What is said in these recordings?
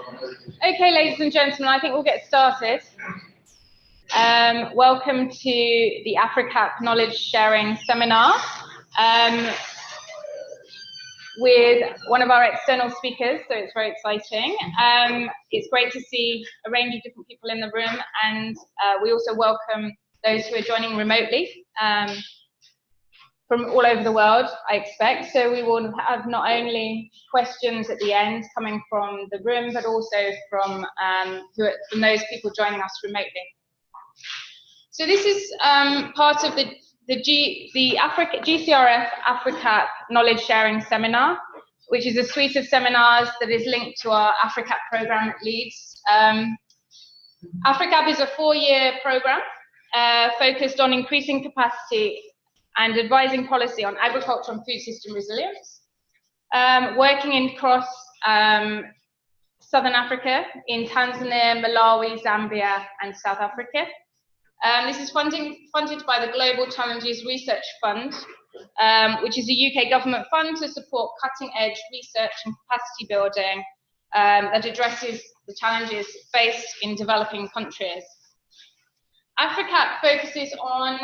Okay, ladies and gentlemen, I think we'll get started. Welcome to the AFRICAP Knowledge Sharing Seminar with one of our external speakers, so it's very exciting. It's great to see a range of different people in the room, and we also welcome those who are joining remotely from all over the world, I expect. So we will have not only questions at the end coming from the room, but also from those people joining us remotely. So this is part of the GCRF AFRICAP Knowledge Sharing Seminar, which is a suite of seminars that is linked to our AFRICAP program at Leeds. AFRICAP is a 4-year program focused on increasing capacity and advising policy on agriculture and food system resilience, working across Southern Africa, in Tanzania, Malawi, Zambia, and South Africa. This is funded by the Global Challenges Research Fund, which is a UK government fund to support cutting-edge research and capacity building that addresses the challenges faced in developing countries. AFRICAP focuses on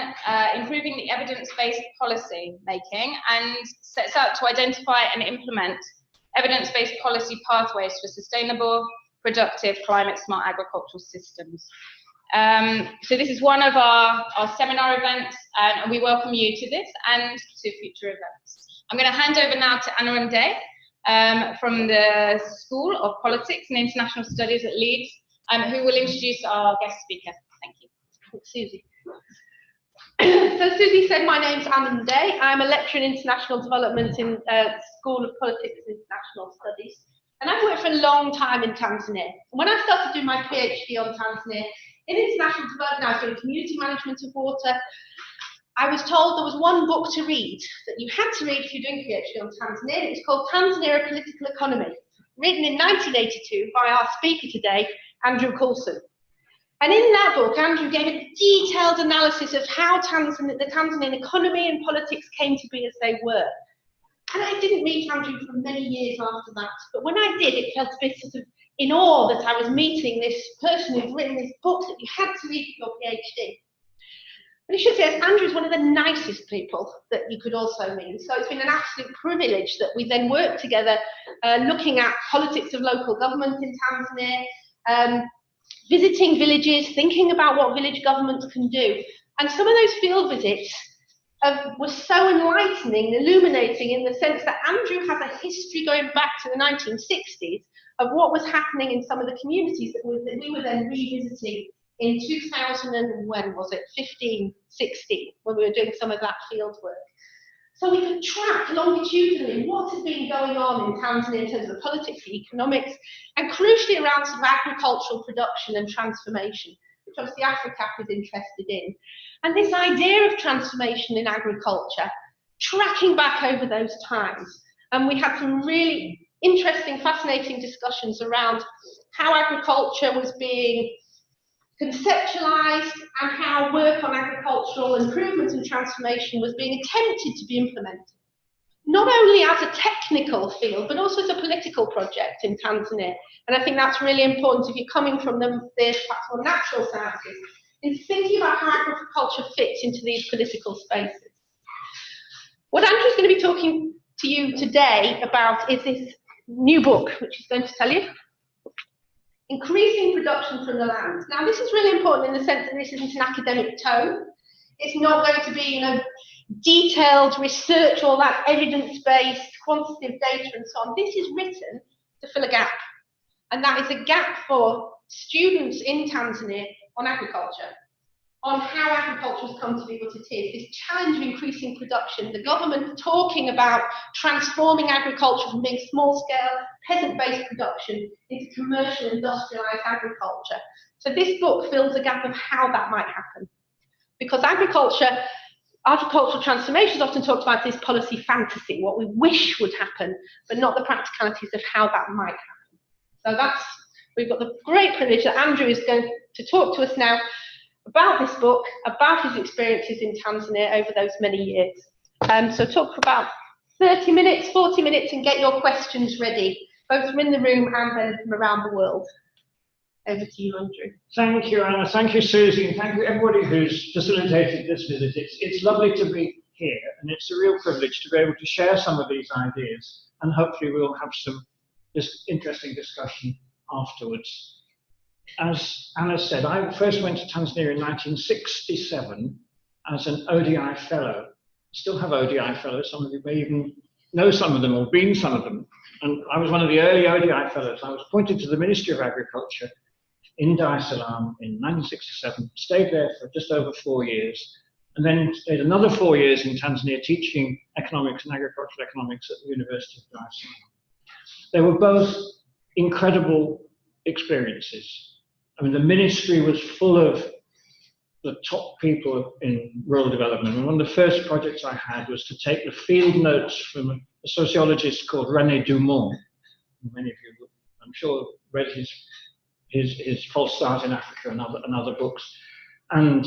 improving the evidence-based policy making and sets out to identify and implement evidence-based policy pathways for sustainable, productive, climate-smart agricultural systems. So this is one of our seminar events, and we welcome you to this and to future events. I'm going to hand over now to Anna Day from the School of Politics and International Studies at Leeds, who will introduce our guest speaker. Thank you. Susie. So Susie said my name's Anna Day. I'm a lecturer in international development in School of Politics and International Studies, and I've worked for a long time in Tanzania. When I started doing my PhD on Tanzania in international development, I was doing community management of water. I was told there was one book to read that you had to read if you're doing a PhD on Tanzania. It was called Tanzania: A Political Economy, written in 1982 by our speaker today, Andrew Coulson. And in that book, Andrew gave a detailed analysis of how the Tanzanian economy and politics came to be as they were. And I didn't meet Andrew for many years after that, but when I did, it felt a bit sort of in awe that I was meeting this person who'd written this book that you had to read for your PhD. And I should say, Andrew's one of the nicest people that you could also meet. So it's been an absolute privilege that we then worked together looking at politics of local government in Tanzania, visiting villages, thinking about what village governments can do. And some of those field visits were so enlightening, illuminating, in the sense that Andrew has a history going back to the 1960s of what was happening in some of the communities that we were then revisiting in 2000 and when was it, 15, 16, when we were doing some of that field work. So we could track longitudinally what had been going on in Tanzania in terms of politics, the economics, and crucially around sort of agricultural production and transformation, which obviously AFRICAP is interested in. And this idea of transformation in agriculture, tracking back over those times. And we had some really interesting, fascinating discussions around how agriculture was being conceptualized and how work on agricultural improvement and transformation was being attempted to be implemented, not only as a technical field, but also as a political project in Tanzania. And I think that's really important if you're coming from the perhaps more natural sciences, in thinking about how agriculture fits into these political spaces. What Andrew's going to be talking to you today about is this new book, which he's going to tell you. Increasing production from the land. Now, this is really important in the sense that this isn't an academic tone. It's not going to be, detailed research, all that evidence-based, quantitative data and so on. This is written to fill a gap. And that is a gap for students in Tanzania on agriculture, on how agriculture has come to be what it is, this challenge of increasing production, the government talking about transforming agriculture from being small-scale, peasant-based production into commercial, industrialized agriculture. So this book fills a gap of how that might happen. Because agricultural transformation is often talked about as this policy fantasy, what we wish would happen, but not the practicalities of how that might happen. So we've got the great privilege that Andrew is going to talk to us now about this book, about his experiences in Tanzania over those many years. So talk for about 30 minutes, 40 minutes, and get your questions ready. both from in the room and then from around the world. Over to you, Andrew. Thank you, Anna. Thank you, Susie, and thank you everybody who's facilitated this visit. It's lovely to be here, and it's a real privilege to be able to share some of these ideas, and hopefully we'll have some interesting discussion afterwards. As Anna said, I first went to Tanzania in 1967 as an ODI fellow. Still have ODI fellows. Some of you may even know some of them or been some of them. And I was one of the early ODI fellows. I was appointed to the Ministry of Agriculture in Dar es Salaam in 1967, stayed there for just over 4 years, and then stayed another 4 years in Tanzania teaching economics and agricultural economics at the University of Dar es Salaam. They were both incredible experiences. I mean, the ministry was full of the top people in rural development. And one of the first projects I had was to take the field notes from a sociologist called René Dumont. Many of you, I'm sure, read his False Start in Africa and other books. And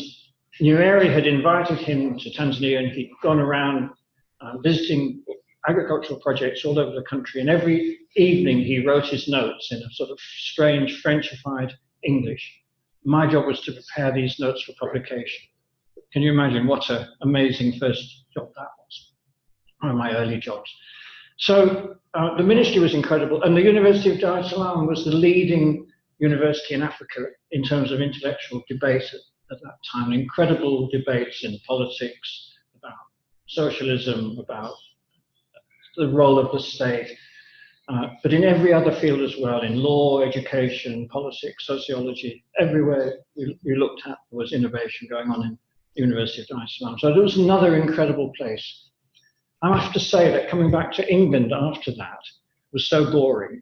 Nyerere had invited him to Tanzania, and he'd gone around visiting agricultural projects all over the country. And every evening he wrote his notes in a sort of strange Frenchified English. My job was to prepare these notes for publication. Can you imagine what an amazing first job that was? One of my early jobs. So the ministry was incredible, and the University of Dar es Salaam was the leading university in Africa in terms of intellectual debate at that time. Incredible debates in politics, about socialism, about the role of the state, but in every other field as well, in law, education, politics, sociology, everywhere we looked at there was innovation going on in the University of Dar es Salaam. So it was another incredible place. I have to say that coming back to England after that was so boring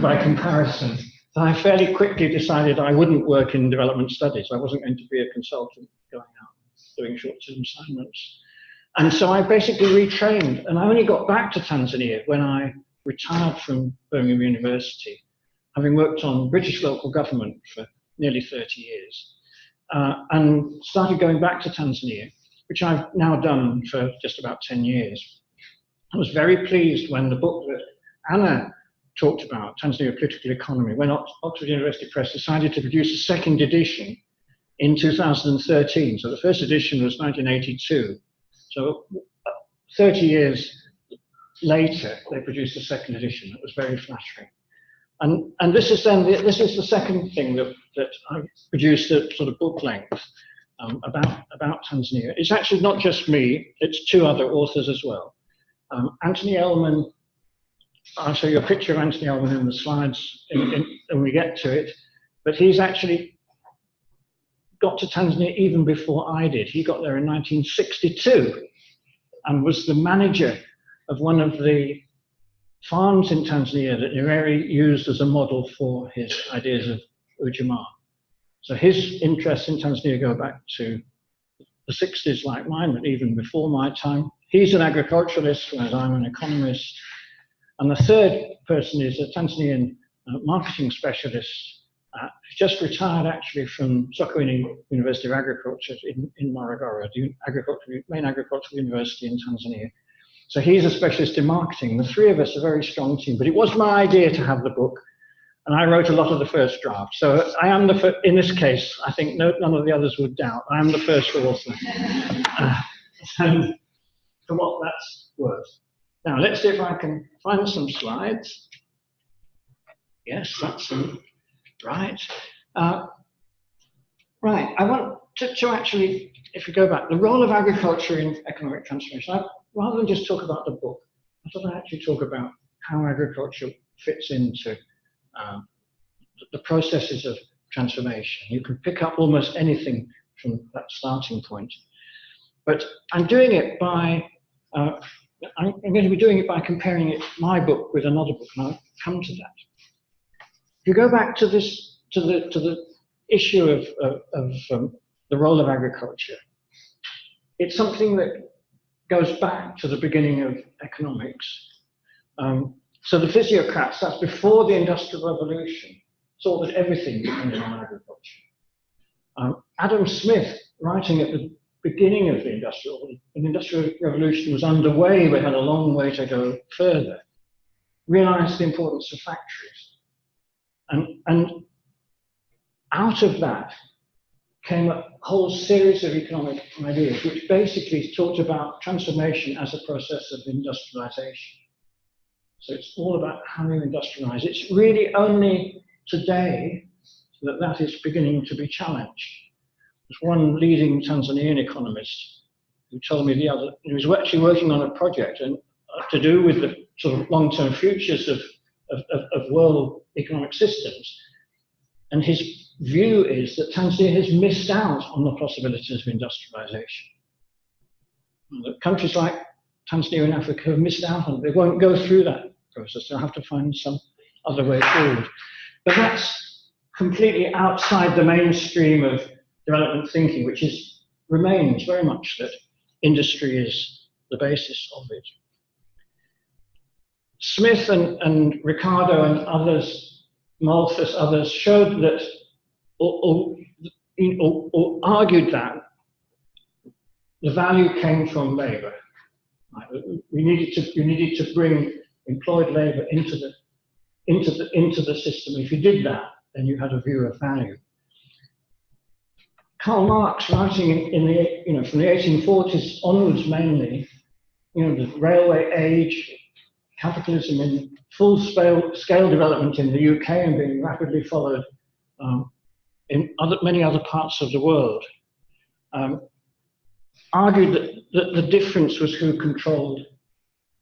by comparison that I fairly quickly decided I wouldn't work in development studies. I wasn't going to be a consultant going out doing short-term assignments. And so I basically retrained, and I only got back to Tanzania when I retired from Birmingham University, having worked on British local government for nearly 30 years, and started going back to Tanzania, which I've now done for just about 10 years. I was very pleased when the book that Anna talked about, Tanzania Political Economy, when Oxford University Press decided to produce a second edition in 2013. So the first edition was 1982. So 30 years later, they produced a second edition. It was very flattering. And this is the second thing that I produced at sort of book length about Tanzania. It's actually not just me, it's two other authors as well. Anthony Ellman, I'll show you a picture of Anthony Ellman in the slides when we get to it, but he's actually got to Tanzania even before I did. He got there in 1962 and was the manager of one of the farms in Tanzania that Nyerere used as a model for his ideas of Ujamaa. So his interests in Tanzania go back to the 60s like mine, but even before my time. He's an agriculturalist, whereas I'm an economist. And the third person is a Tanzanian marketing specialist, just retired actually from Sokoine University of Agriculture in Morogoro, the main agricultural university in Tanzania. So he's a specialist in marketing. The three of us are a very strong team, but it was my idea to have the book, and I wrote a lot of the first draft. So I am in this case, I think none of the others would doubt, I am the first author. For what that's worth. Now, let's see if I can find some slides. Yes, that's them. Right. Right, I want to actually, if we go back, the role of agriculture in economic transformation. Rather than just talk about the book, I thought I'd actually talk about how agriculture fits into the processes of transformation. You can pick up almost anything from that starting point. But I'm doing it by, I'm going to be doing it by comparing my book with another book, and I'll come to that. If you go back to this, to the issue of the role of agriculture, it's something that goes back to the beginning of economics. So the physiocrats, that's before the Industrial Revolution, saw that everything depended on agriculture. Adam Smith, writing at the beginning of the Industrial Revolution was underway, we had a long way to go further. realized the importance of factories. And out of that came a whole series of economic ideas, which basically talked about transformation as a process of industrialization. So it's all about how you industrialize. It's really only today that that is beginning to be challenged. There's one leading Tanzanian economist who told me he was actually working on a project and to do with the sort of long-term futures of world economic systems. And his view is that Tanzania has missed out on the possibilities of industrialization. That countries like Tanzania and Africa have missed out on it. They won't go through that process. They'll have to find some other way forward. But that's completely outside the mainstream of development thinking, which remains very much that industry is the basis of it. Smith and Ricardo and others, Malthus, others, showed that, or argued that the value came from labor. Right? You needed to bring employed labor into the system. If you did that, then you had a view of value. Karl Marx, writing from the 1840s onwards mainly, the railway age, capitalism in full scale development in the UK and being rapidly followed in many other parts of the world, argued that the difference was who controlled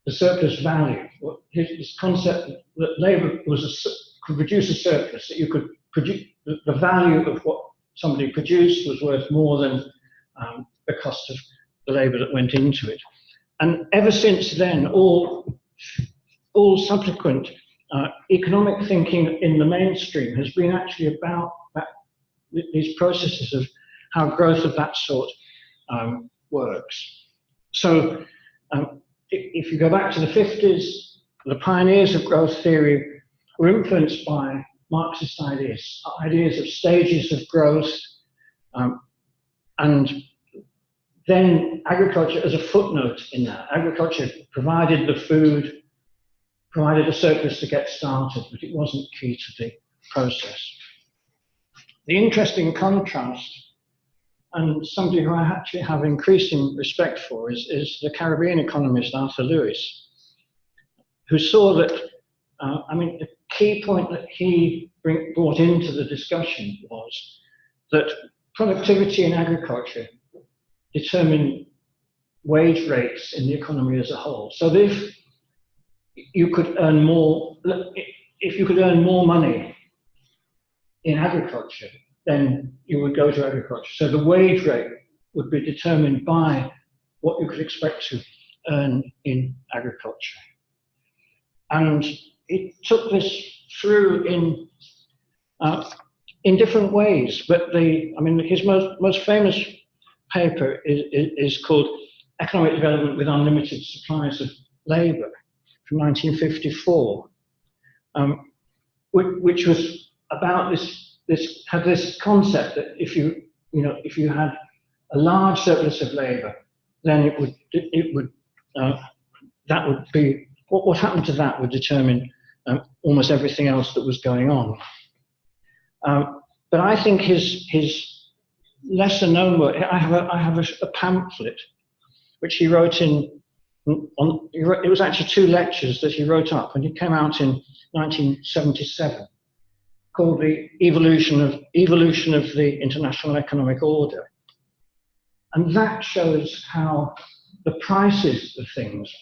the surplus value. His concept that labor could produce a surplus, that you could produce the value of what somebody produced was worth more than the cost of the labor that went into it. And ever since then, all subsequent economic thinking in the mainstream has been actually about these processes of how growth of that sort works. So if you go back to the 50s, the pioneers of growth theory were influenced by Marxist ideas of stages of growth, and then agriculture as a footnote in that. Agriculture provided the food, provided a surplus to get started, but it wasn't key to the process. The interesting contrast, and somebody who I actually have increasing respect for, is the Caribbean economist Arthur Lewis, who saw that, the key point that he brought into the discussion was that productivity in agriculture determined wage rates in the economy as a whole. So if you could earn more, money in agriculture, then you would go to agriculture. So the wage rate would be determined by what you could expect to earn in agriculture. And it took this through in different ways, but his most famous paper is called Economic Development with Unlimited Supplies of Labor from 1954, which was about this concept that if you had a large surplus of labor, then that would be what happened to that would determine almost everything else that was going on. But I think his lesser known work, I have a pamphlet which he wrote it was actually 2 lectures that he wrote up, and it came out in 1977, called The Evolution of the International Economic Order. And that shows how the prices of things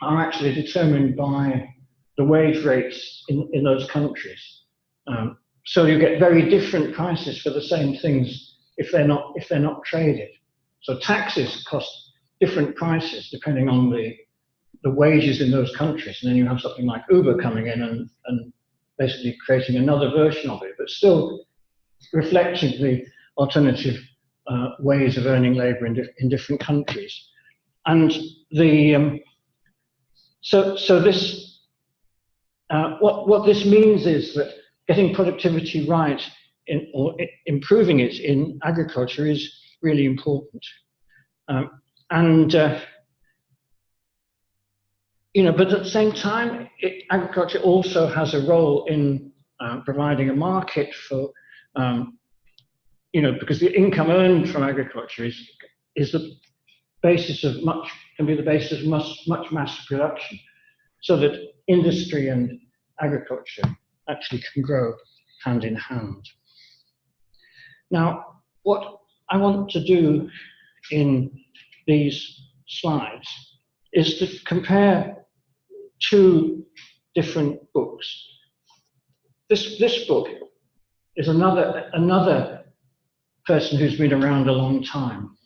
are actually determined by the wage rates in those countries. So you get very different prices for the same things if they're not traded. So taxes cost different prices depending on the wages in those countries, and then you have something like Uber coming in and basically creating another version of it, but still reflecting the alternative ways of earning labor in different countries. And so this what this means is that getting productivity right or improving it in agriculture is really important. but at the same time, agriculture also has a role in providing a market for, because the income earned from agriculture is the basis of can be the basis of much mass production, so that industry and agriculture actually can grow hand in hand. Now, what I want to do in these slides is to compare two different books. This book is another person who's been around a long time.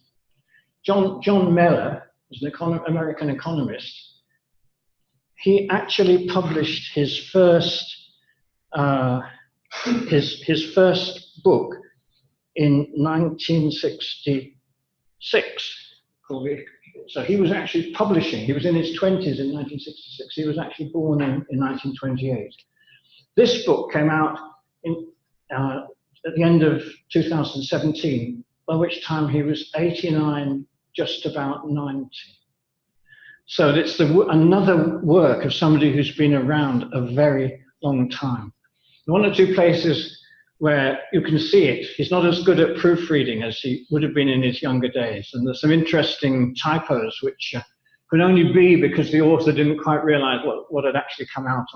John Mellor is an American economist. He actually published his first book in 1966. So he was actually publishing. He was in his 20s in 1966. He was actually born in 1928. This book came out at the end of 2017, by which time he was 89, just about 90. So it's another work of somebody who's been around a very long time. One or two places where you can see it, he's not as good at proofreading as he would have been in his younger days. And there's some interesting typos which could only be because the author didn't quite realize what had actually come out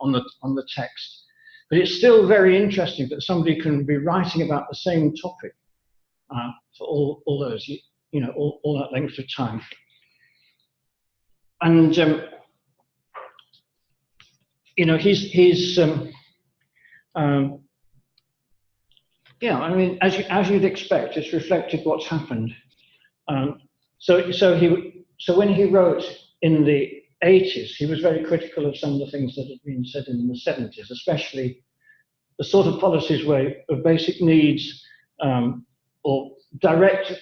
on the text. But it's still very interesting that somebody can be writing about the same topic for all those, all that length of time. And yeah, I mean, as you'd expect, it's reflected what's happened. So when he wrote in the 80s, he was very critical of some of the things that had been said in the 70s, especially the sort of policies of basic needs or direct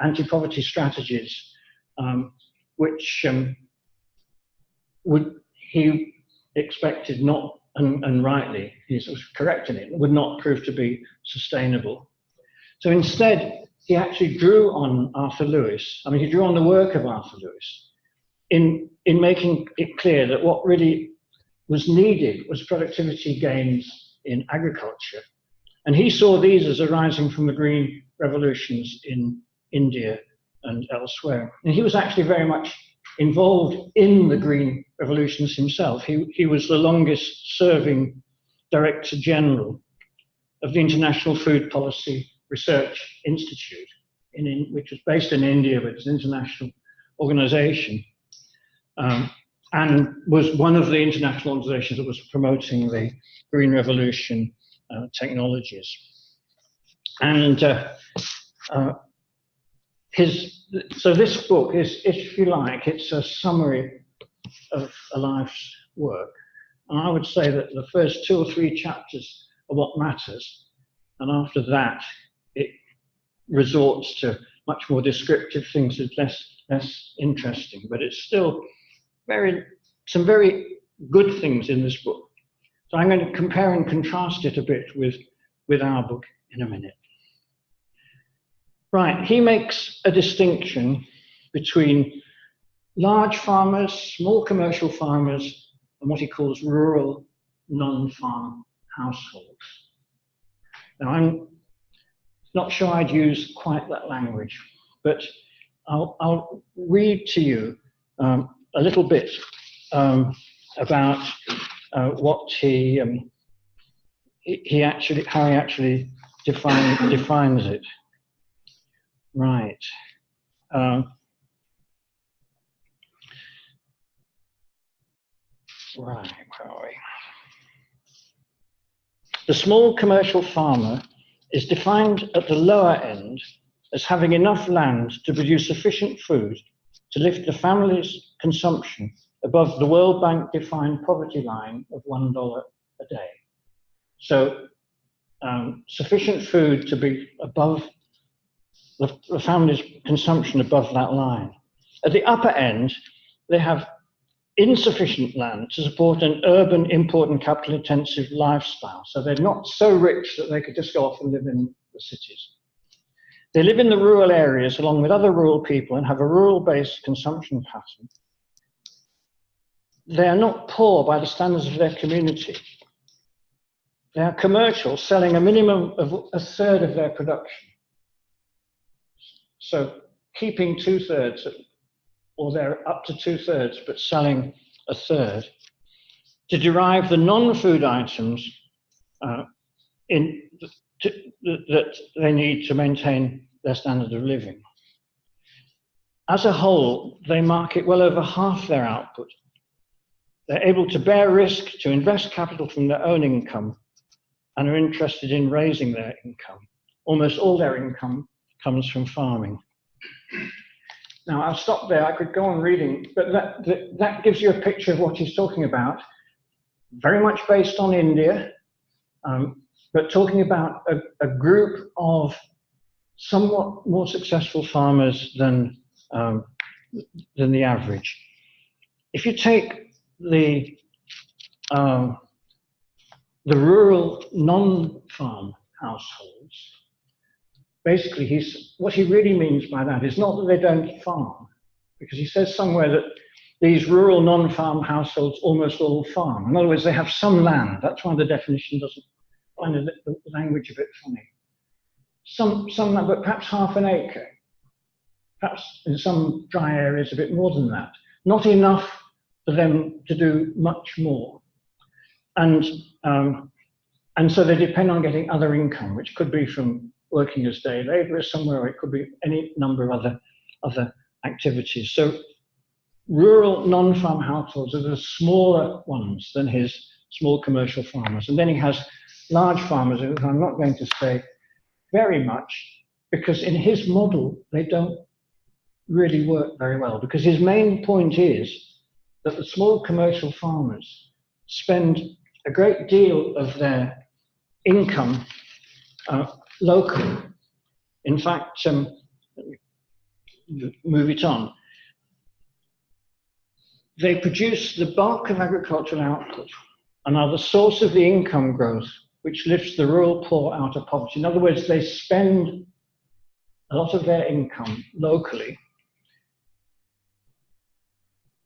anti-poverty strategies, which he expected not, and rightly, he was correct in it, would not prove to be sustainable. So instead, he actually drew on Arthur Lewis. I mean, he drew on the work of Arthur Lewis in making it clear that what really was needed was productivity gains in agriculture. And he saw these as arising from the green revolutions in India and elsewhere. And he was actually very much involved in the green revolutions himself. He was the longest serving Director General of the International Food Policy Research Institute, which was based in India, but it's an international organization, and was one of the international organizations that was promoting the green revolution technologies. And so this book is, if you like, it's a summary of a life's work. And I would say that the first 2 or 3 chapters are what matters. And after that, it resorts to much more descriptive things that's less interesting. But it's still some very good things in this book. So I'm going to compare and contrast it a bit with our book in a minute. Right, he makes a distinction between large farmers, small commercial farmers, and what he calls rural non-farm households. Now, I'm not sure I'd use quite that language, but I'll read to you a little bit about what how he actually defines it. Right. Right, where are we? The small commercial farmer is defined at the lower end as having enough land to produce sufficient food to lift the family's consumption above the World Bank defined poverty line of $1 a day. So sufficient food to be above the family's consumption above that line. At the upper end, they have insufficient land to support an urban, import and capital intensive lifestyle. So they're not so rich that they could just go off and live in the cities. They live in the rural areas along with other rural people and have a rural-based consumption pattern. they are not poor by the standards of their community. They are commercial, selling a minimum of a third of their production. So keeping 2/3, or they're up to 2/3, but selling a third, to derive the non-food items that they need to maintain their standard of living. As a whole, they market well over half their output. They're able to bear risk, to invest capital from their own income, and are interested in raising their income. Almost all their income comes from farming. Now, I'll stop there. I could go on reading, but that gives you a picture of what he's talking about. Very much based on India, but talking about a group of somewhat more successful farmers than the average. If you take the rural non-farm households, basically what he really means by that is not that they don't farm, because he says somewhere that these rural non-farm households almost all farm. In other words, they have some land. That's why the definition doesn't find the language a bit funny. Some land, but perhaps half an acre. Perhaps in some dry areas a bit more than that. Not enough for them to do much more. And so they depend on getting other income, which could be from working as day laborers somewhere, or it could be any number of other activities. So rural non-farm households are the smaller ones than his small commercial farmers. And then he has large farmers, who I'm not going to say very much, because in his model, they don't really work very well. Because his main point is that the small commercial farmers spend a great deal of their income locally. In fact, move it on. They produce the bulk of agricultural output and are the source of the income growth which lifts the rural poor out of poverty. In other words, they spend a lot of their income locally.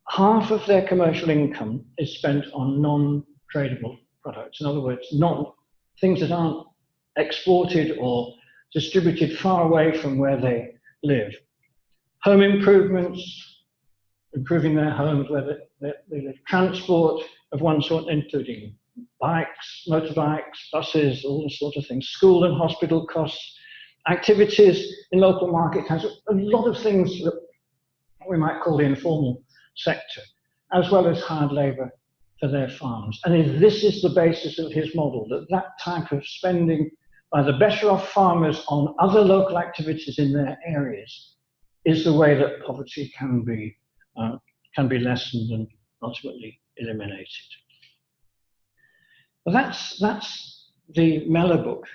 Half of their commercial income is spent on non-tradable products. In other words, things that aren't exported or distributed far away from where they live. Home improvements, improving their homes where they live. Transport of one sort, including bikes, motorbikes, buses, all this sort of things. School and hospital costs. Activities in local market towns. A lot of things that we might call the informal sector, as well as hard labour for their farms. And this is the basis of his model, that type of spending by the better off farmers on other local activities in their areas is the way that poverty can be lessened and ultimately eliminated. Well, that's the Mellor book.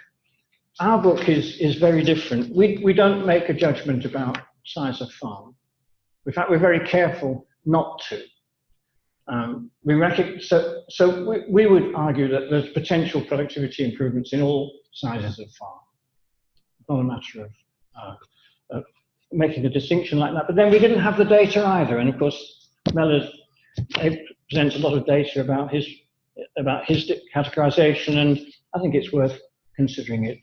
Our book is very different. We don't make a judgment about size of farm. In fact, we're very careful not to. We would argue that there's potential productivity improvements in all sizes of farm. It's not a matter of making a distinction like that. But then we didn't have the data either. And of course, Mellor presents a lot of data about his categorization, and I think it's worth considering it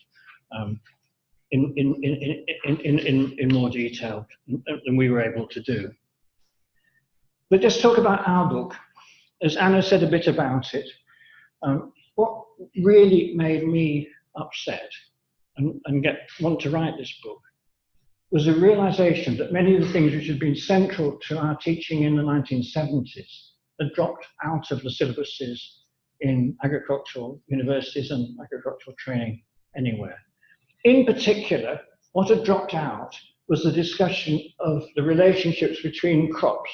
in more detail than we were able to do. But just talk about our book. As Anna said a bit about it, what really made me upset and want to write this book was the realization that many of the things which had been central to our teaching in the 1970s had dropped out of the syllabuses in agricultural universities and agricultural training anywhere. In particular, what had dropped out was the discussion of the relationships between crops,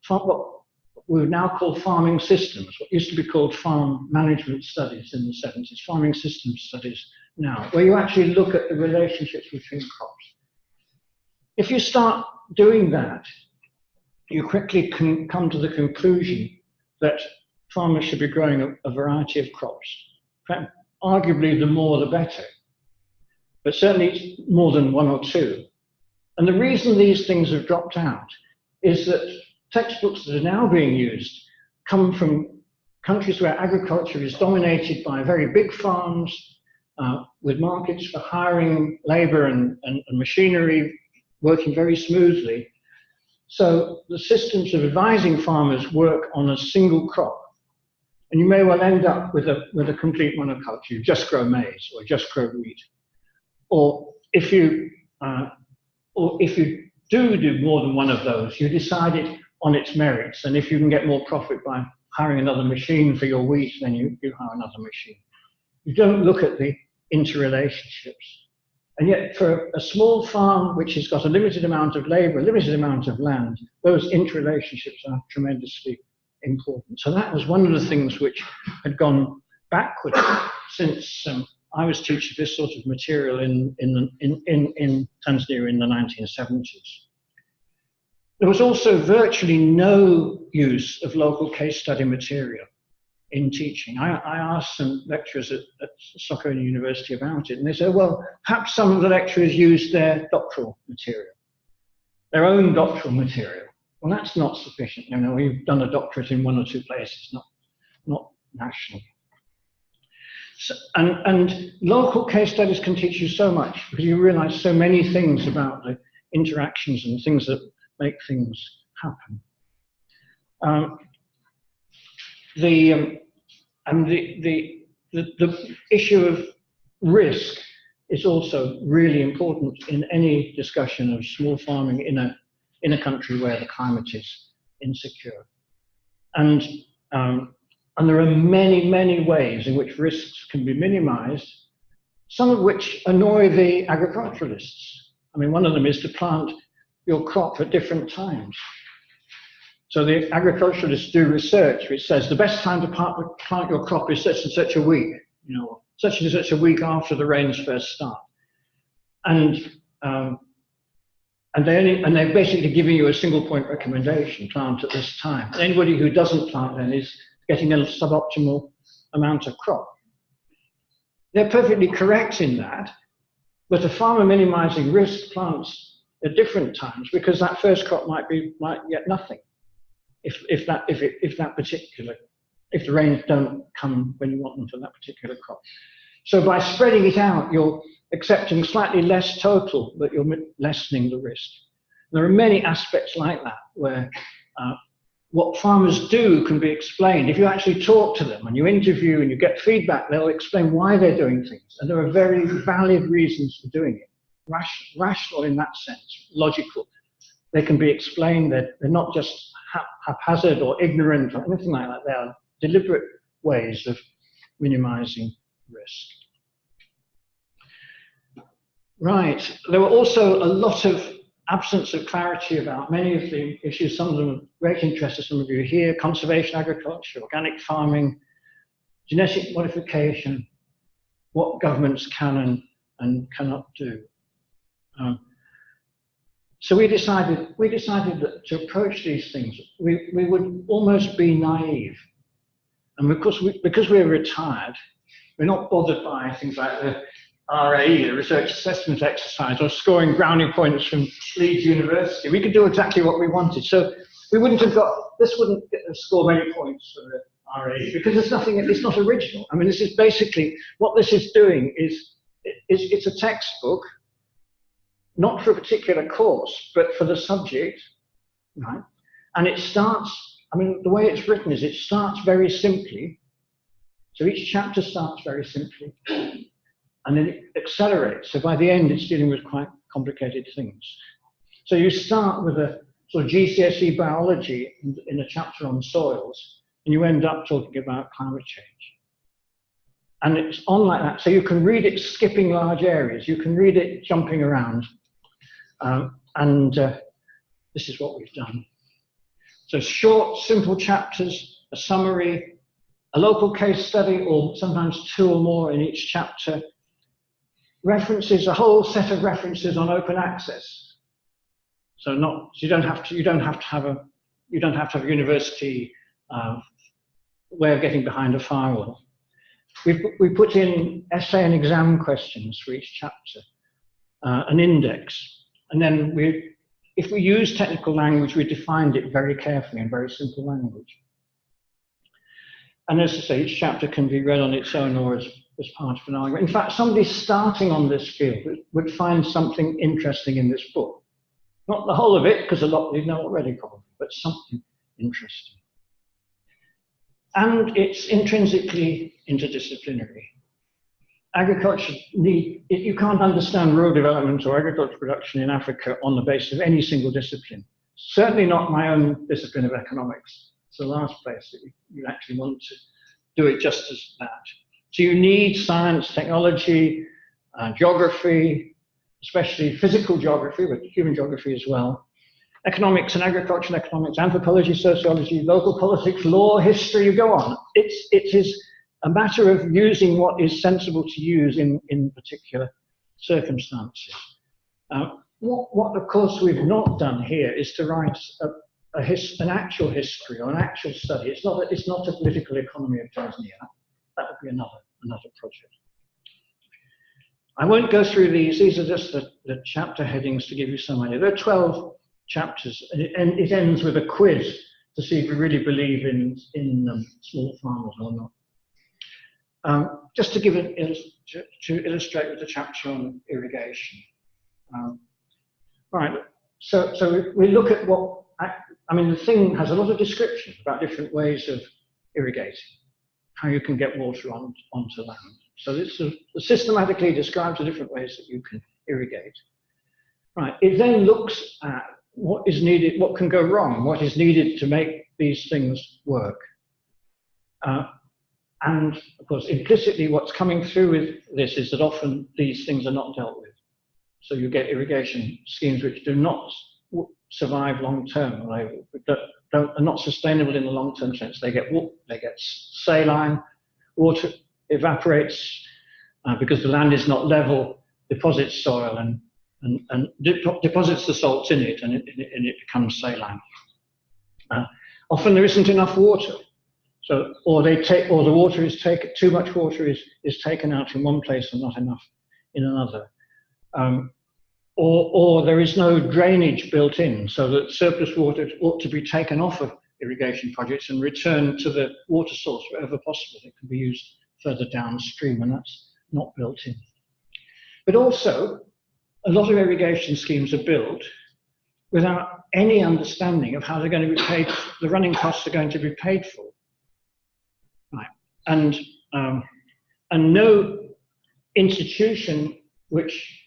what we would now call farming systems, what used to be called farm management studies in the 70s, farming systems studies now, where you actually look at the relationships between crops. If you start doing that, you quickly can come to the conclusion that farmers should be growing a variety of crops. In fact, arguably the more the better, but certainly more than one or two. And the reason these things have dropped out is that textbooks that are now being used come from countries where agriculture is dominated by very big farms, with markets for hiring labor and machinery working very smoothly. So the systems of advising farmers work on a single crop. And you may well end up with a complete monoculture. You just grow maize or just grow wheat. Or if you do more than one of those, you decide it on its merits. And if you can get more profit by hiring another machine for your wheat, then you hire another machine. You don't look at the interrelationships. And yet for a small farm which has got a limited amount of labor, a limited amount of land, those interrelationships are tremendously important. So that was one of the things which had gone backwards since I was teaching this sort of material in Tanzania in the 1970s. There was also virtually no use of local case study material in teaching. I asked some lecturers at Sokoine University about it, and they said, well, perhaps some of the lecturers used their doctoral material, their own doctoral material. Well, that's not sufficient. You know, we've done a doctorate in one or two places, not nationally. So, and local case studies can teach you so much because you realize so many things about the interactions and things that make things happen. The issue of risk is also really important in any discussion of small farming in a country where the climate is insecure. And there are many, many ways in which risks can be minimized, some of which annoy the agriculturalists. I mean, one of them is to plant your crop at different times. So the agriculturalists do research which says the best time to plant your crop is such and such a week, you know, such and such a week after the rains first start. And they're basically giving you a single point recommendation, plant at this time. And anybody who doesn't plant then is getting a suboptimal amount of crop. They're perfectly correct in that, but a farmer minimizing risk plants at different times because that first crop might get nothing if the rains don't come when you want them for that particular crop. So by spreading it out, you're accepting slightly less total, but you're lessening the risk. There are many aspects like that where what farmers do can be explained. If you actually talk to them and you interview and you get feedback, they'll explain why they're doing things. And there are very valid reasons for doing it. Rational in that sense, logical. They can be explained, they're not just haphazard or ignorant or anything like that. They are deliberate ways of minimizing risk. Right, there were also a lot of absence of clarity about many of the issues, some of them of great interest to some of you here: conservation agriculture, organic farming, genetic modification, what governments can and cannot do. So we decided that to approach these things, we would almost be naive. And because we're retired, we're not bothered by things like the RAE, the research assessment exercise, or scoring brownie points from Leeds University. We could do exactly what we wanted. So we wouldn't have this wouldn't score many points for the RAE because there's nothing, it's not original. I mean, this is basically, what this is doing is, it's a textbook, not for a particular course, but for the subject, right? And it starts, I mean, the way it's written is it starts very simply. So each chapter starts very simply, and then it accelerates. So by the end, it's dealing with quite complicated things. So you start with a sort of GCSE biology in a chapter on soils, and you end up talking about climate change. And it's on like that. So you can read it skipping large areas. You can read it jumping around. This is what we've done. So short, simple chapters, a summary, a local case study, or sometimes two or more in each chapter. References, a whole set of references on open access. So you don't have to have a university way of getting behind a firewall. We put in essay and exam questions for each chapter, an index. And then if we use technical language, we defined it very carefully in very simple language. And as I say, each chapter can be read on its own or as part of an argument. In fact, somebody starting on this field would find something interesting in this book. Not the whole of it, because a lot you know already probably, but something interesting. And it's intrinsically interdisciplinary. Agriculture you can't understand rural development or agricultural production in Africa on the basis of any single discipline. Certainly not my own discipline of economics. It's the last place that you actually want to do it just as that. So you need science, technology, geography, especially physical geography, but human geography as well, economics and agricultural economics, anthropology, sociology, local politics, law, history, you go on. It is a matter of using what is sensible to use in particular circumstances. What of course we've not done here is to write an actual history or an actual study. It's not a political economy of Tanzania. That would be another project. I won't go through these. These are just the chapter headings to give you some idea. There are 12 chapters, and it ends with a quiz to see if you really believe in small farmers or not. Just to illustrate with the chapter on irrigation. Right. So we look at what the thing has a lot of description about different ways of irrigating, how you can get water onto land. So this systematically describes the different ways that you can irrigate. Right. It then looks at what is needed, what can go wrong, what is needed to make these things work. And of course, implicitly, what's coming through with this is that often these things are not dealt with. So you get irrigation schemes which do not survive long term, are not sustainable in the long term sense. They get saline, water evaporates because the land is not level, deposits soil and deposits the salts in it, and it becomes saline. Often there isn't enough water, so or the water is taken. Too much water is taken out in one place and not enough in another. Or there is no drainage built in, so that surplus water ought to be taken off of irrigation projects and returned to the water source wherever possible. It can be used further downstream, and that's not built in. But also, a lot of irrigation schemes are built without any understanding of how they're going to be paid, the running costs are going to be paid for. Right. And no institution which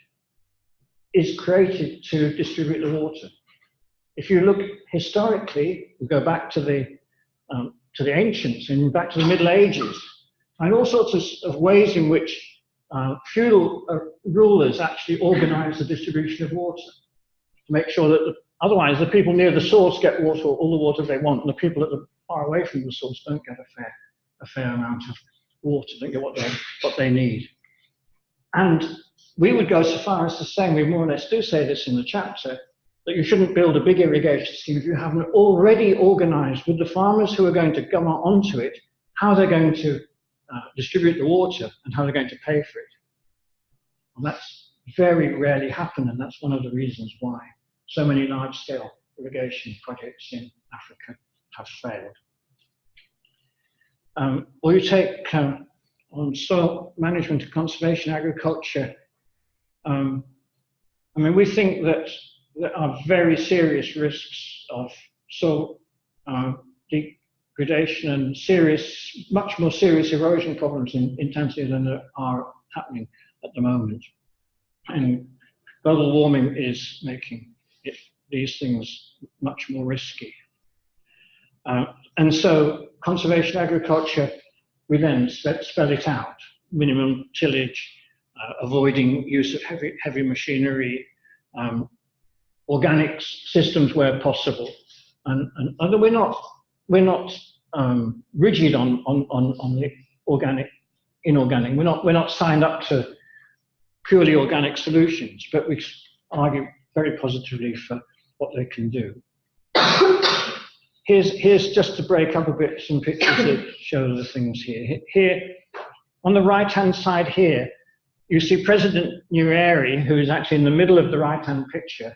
is created to distribute the water. If you look historically, we go back to the ancients and back to the Middle Ages, and all sorts of ways in which feudal rulers actually organize the distribution of water to make sure that otherwise the people near the source get water, all the water they want, and the people that are far away from the source don't get a fair amount of water, don't get what they need. And we would go so far as to say, and we more or less do say this in the chapter, that you shouldn't build a big irrigation scheme if you haven't already organized with the farmers who are going to come onto it, how they're going to distribute the water and how they're going to pay for it. And that's very rarely happened, and that's one of the reasons why so many large-scale irrigation projects in Africa have failed. Or you take on soil management and conservation agriculture. We think that there are very serious risks of soil degradation and much more serious erosion problems in Tanzania than there are happening at the moment. And global warming is making these things much more risky. And so conservation agriculture, we then spell it out: minimum tillage, avoiding use of heavy machinery, organic systems where possible, and we're not rigid on the inorganic. We're not signed up to purely organic solutions, but we argue very positively for what they can do. Here's just to break up a bit some pictures that show the things here. Here, on the right-hand side here, you see President Nyerere, who is actually in the middle of the right-hand picture,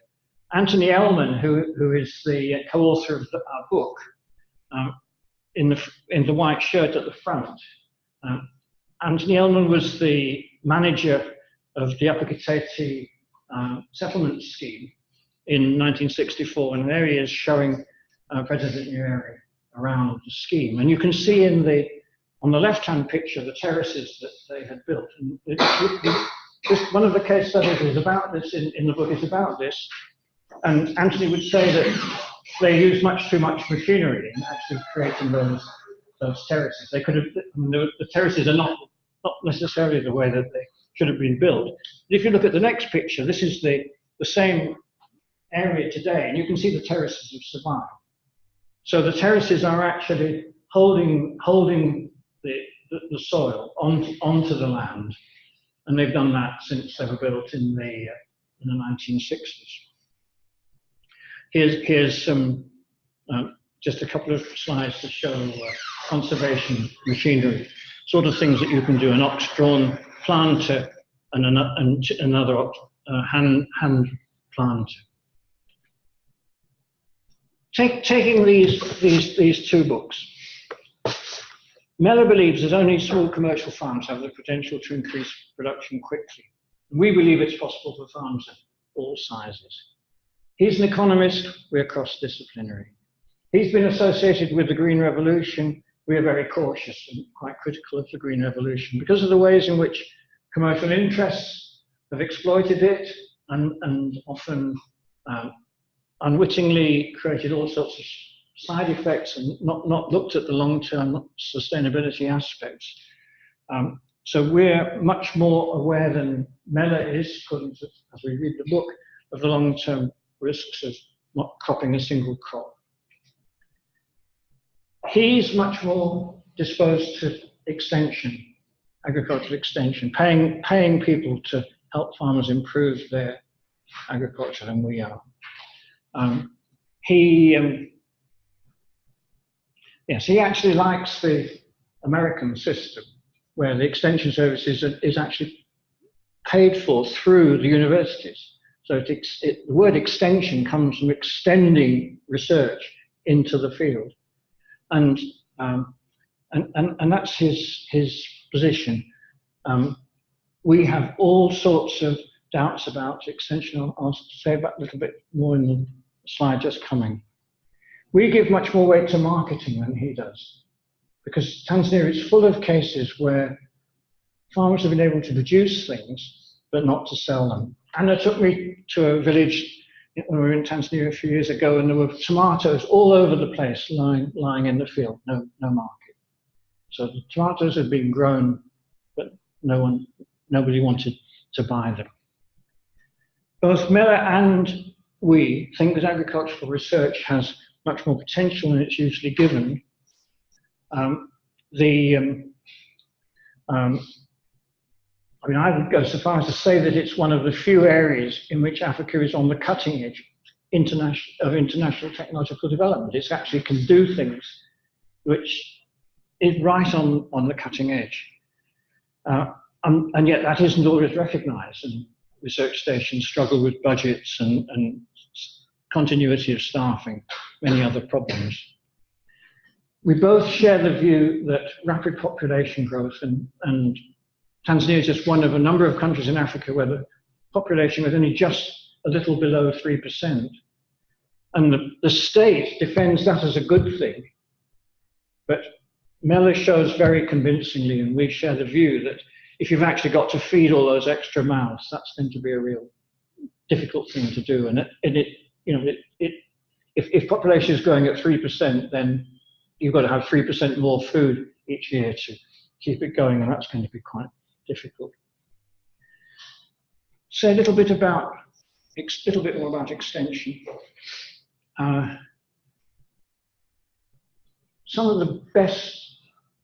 Anthony Ellman, who is the co-author of our book, in the white shirt at the front. Anthony Ellman was the manager of the Upper Kitete settlement scheme in 1964, and there he is showing President Nyerere around the scheme. And you can see on the left-hand picture the terraces that they had built. And one of the case studies is about this in the book is about this. And Anthony would say that they used much too much machinery in actually creating those terraces. They could have, the terraces are not necessarily the way that they should have been built. But if you look at the next picture, this is the same area today, and you can see the terraces have survived. So the terraces are actually holding the soil onto the land, and they've done that since they were built in the 1960s. Here's some just a couple of slides to show conservation machinery, sort of things that you can do: an ox-drawn planter and another hand planter. Taking these two books, Mellor believes that only small commercial farms have the potential to increase production quickly. We believe it's possible for farms of all sizes. He's an economist, we're cross-disciplinary. He's been associated with the Green Revolution. We are very cautious and quite critical of the Green Revolution because of the ways in which commercial interests have exploited it and often unwittingly created all sorts of side effects and not looked at the long-term sustainability aspects. So we're much more aware than Mellor is, as we read the book, of the long-term risks of not cropping a single crop. He's much more disposed to extension, agricultural extension, paying people to help farmers improve their agriculture than we are. He actually likes the American system, where the extension service is actually paid for through the universities. So the word extension comes from extending research into the field, and that's his position. We have all sorts of doubts about extension. I'll say that a little bit more in the slide just coming. We give much more weight to marketing than he does, because Tanzania is full of cases where farmers have been able to produce things, but not to sell them. Anna took me to a village when we were in Tanzania a few years ago, and there were tomatoes all over the place lying in the field, no market. So the tomatoes had been grown, but nobody wanted to buy them. Both Mellor and we think that agricultural research has much more potential than it's usually given. I would go so far as to say that it's one of the few areas in which Africa is on the cutting edge of international technological development. It actually can do things which is right on the cutting edge. And yet that isn't always recognized, and research stations struggle with budgets and continuity of staffing, many other problems. We both share the view that rapid population growth, and Tanzania is just one of a number of countries in Africa where the population is only just a little below 3%. And the state defends that as a good thing. But Mellor shows very convincingly, and we share the view, that if you've actually got to feed all those extra mouths, that's going to be a real difficult thing to do. And if population is growing at 3%, then you've got to have 3% more food each year to keep it going, and that's going to be quite difficult. Say a little bit more about extension. Some of the best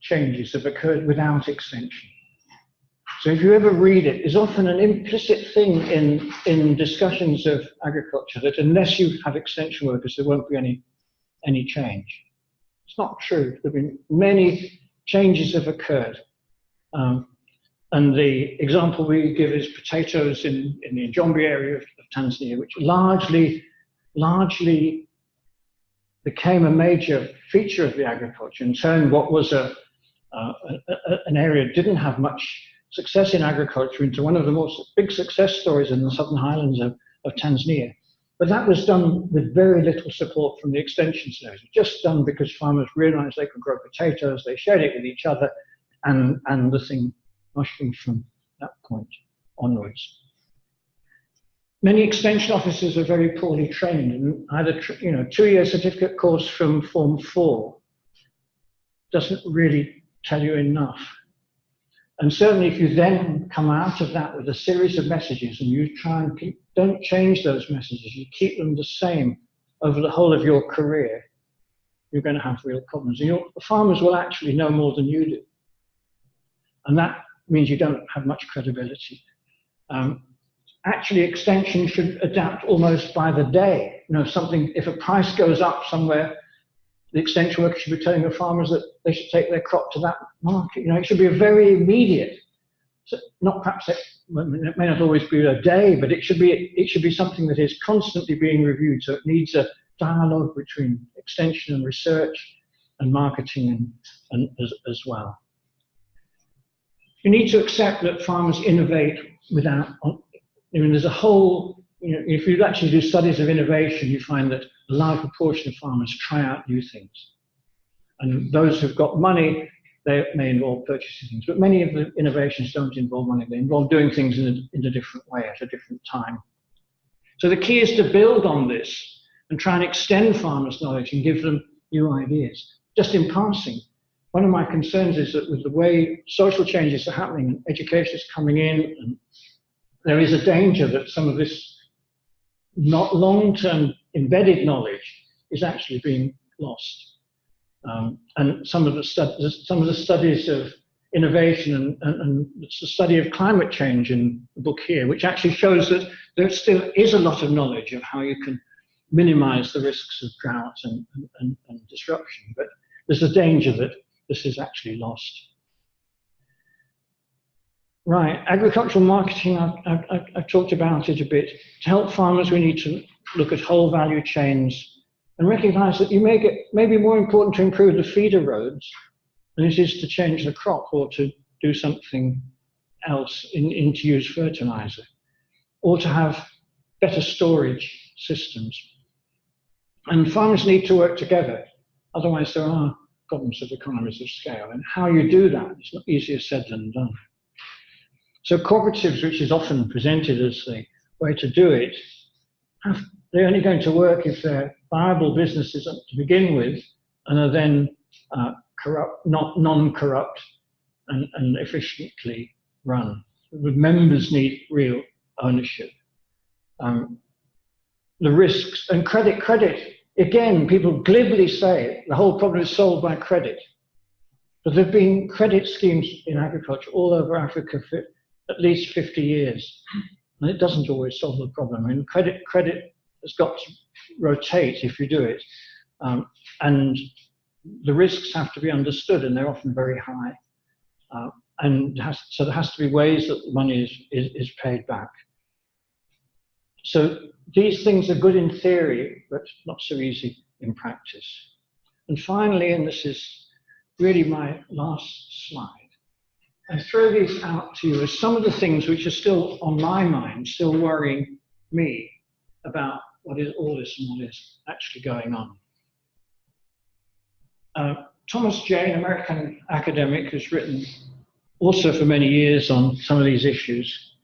changes have occurred without extension. So if you ever read it, there's often an implicit thing in discussions of agriculture that unless you have extension workers, there won't be any change. It's not true. There have been many changes have occurred. And the example we give is potatoes in the Njombe area of Tanzania, which largely became a major feature of the agriculture and turned what was an area that didn't have much success in agriculture into one of the most big success stories in the southern highlands of Tanzania. But that was done with very little support from the extension service, just done because farmers realized they could grow potatoes, they shared it with each other, and the thing mushroomed from that point onwards. Many extension officers are very poorly trained, and either 2-year certificate course from Form 4 doesn't really tell you enough. And certainly if you then come out of that with a series of messages and you try and don't change those messages, you keep them the same over the whole of your career, you're going to have real problems. And the farmers will actually know more than you do. And that means you don't have much credibility. Actually, extension should adapt almost by the day. If a price goes up somewhere, the extension workers should be telling the farmers that they should take their crop to that market. It should be a very immediate. So not perhaps it may not always be a day, but it should be something that is constantly being reviewed. So it needs a dialogue between extension and research and marketing and as well. You need to accept that farmers innovate without. There's a whole. If you actually do studies of innovation, you find that a large proportion of farmers try out new things. And those who've got money, they may involve purchasing things. But many of the innovations don't involve money. They involve doing things in a different way at a different time. So the key is to build on this and try and extend farmers' knowledge and give them new ideas. Just in passing, one of my concerns is that with the way social changes are happening and education is coming in, and there is a danger that some of this not long-term embedded knowledge is actually being lost. And some of the studies of innovation and it's the study of climate change in the book here, which actually shows that there still is a lot of knowledge of how you can minimize the risks of drought and disruption. But there's a danger that this is actually lost. Right, agricultural marketing, I've talked about it a bit. To help farmers, we need to look at whole value chains and recognize that it may be more important to improve the feeder roads than it is to change the crop or to do something else to use fertilizer, or to have better storage systems. And farmers need to work together, otherwise there are problems of economies of scale. And how you do that is not easier said than done. So cooperatives, which is often presented as the way to do it, they're only going to work if they're viable businesses to begin with and are then non-corrupt and efficiently run. The members need real ownership. The risks and credit, again, people glibly say the whole problem is solved by credit. But there have been credit schemes in agriculture all over Africa for at least 50 years. And it doesn't always solve the problem. I mean, credit has got to rotate if you do it. And the risks have to be understood, and they're often very high. So there has to be ways that the money is paid back. So these things are good in theory, but not so easy in practice. And finally, and this is really my last slide, I throw these out to you as some of the things which are still on my mind, still worrying me about what is all this and what is actually going on. Thomas Jay, an American academic who's written also for many years on some of these issues,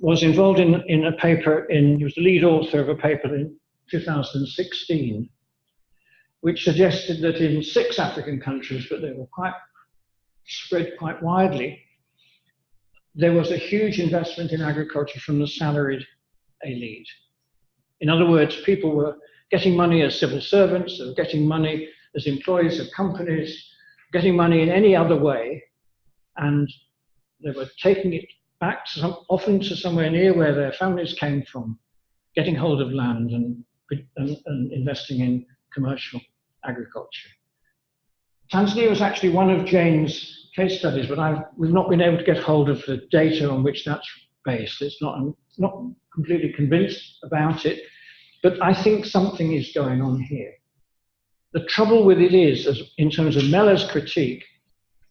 was involved in a paper he was the lead author of a paper in 2016, which suggested that in 6 African countries, but they were spread quite widely, there was a huge investment in agriculture from the salaried elite. In other words, people were getting money as civil servants, or getting money as employees of companies, getting money in any other way, and they were taking it back often to somewhere near where their families came from, getting hold of land and investing in commercial agriculture. Tanzania was actually one of Jane's case studies, but we've not been able to get hold of the data on which that's based. I'm not completely convinced about it, But I think something is going on here. The trouble with it is, in terms of Mellor's critique,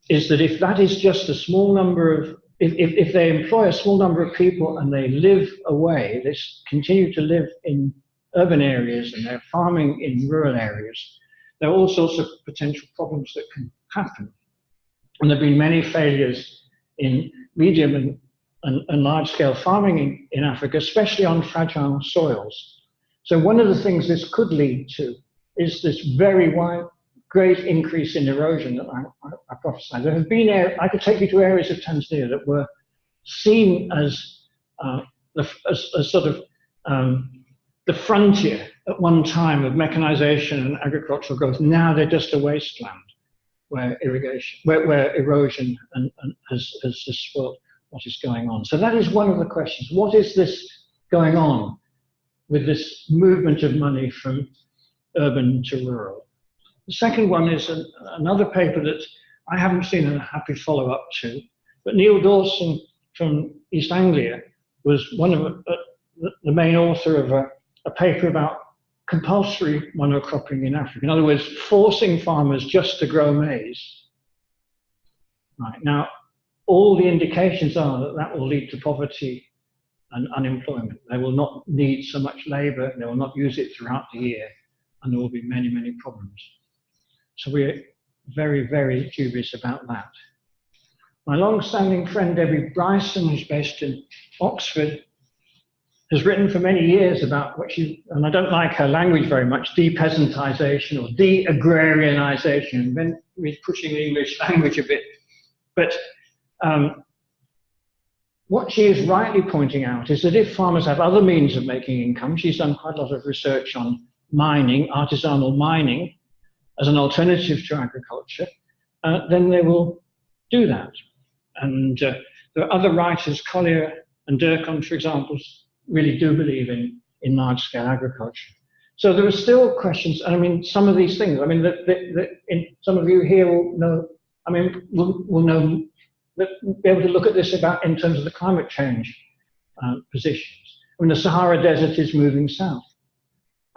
is that if that is just a small number of, if they employ a small number of people and they live away, they continue to live in urban areas and they're farming in rural areas, there are all sorts of potential problems that can happen. And there have been many failures in medium and large-scale farming in Africa, especially on fragile soils. So one of the things this could lead to is this very great increase in erosion that I prophesied. There have been, I could take you to areas of Tanzania that were seen as sort of the frontier at one time of mechanization and agricultural growth. Now they're just a wasteland where erosion has just spoiled what is going on. So that is one of the questions. What is this going on with this movement of money from urban to rural? The second one is another paper that I haven't seen a happy follow-up to, but Neil Dawson from East Anglia was one of the main author of a paper about compulsory monocropping in Africa. In other words, forcing farmers just to grow maize. Right. Now, all the indications are that that will lead to poverty and unemployment. They will not need so much labor, they will not use it throughout the year, and there will be many, many problems. So we're very, very dubious about that. My long-standing friend Debbie Bryson, who's based in Oxford, has written for many years about what and I don't like her language very much, de-peasantization or de-agrarianization, then we're pushing the English language a bit. But what she is rightly pointing out is that if farmers have other means of making income, she's done quite a lot of research on mining, artisanal mining, as an alternative to agriculture, then they will do that. And there are other writers, Collier and Durkheim, for example, really do believe in large-scale agriculture. So there are still questions. I mean, some of these things. I mean, some of you here will know. I mean, will know that be able to look at this in terms of the climate change positions. I mean, the Sahara Desert is moving south,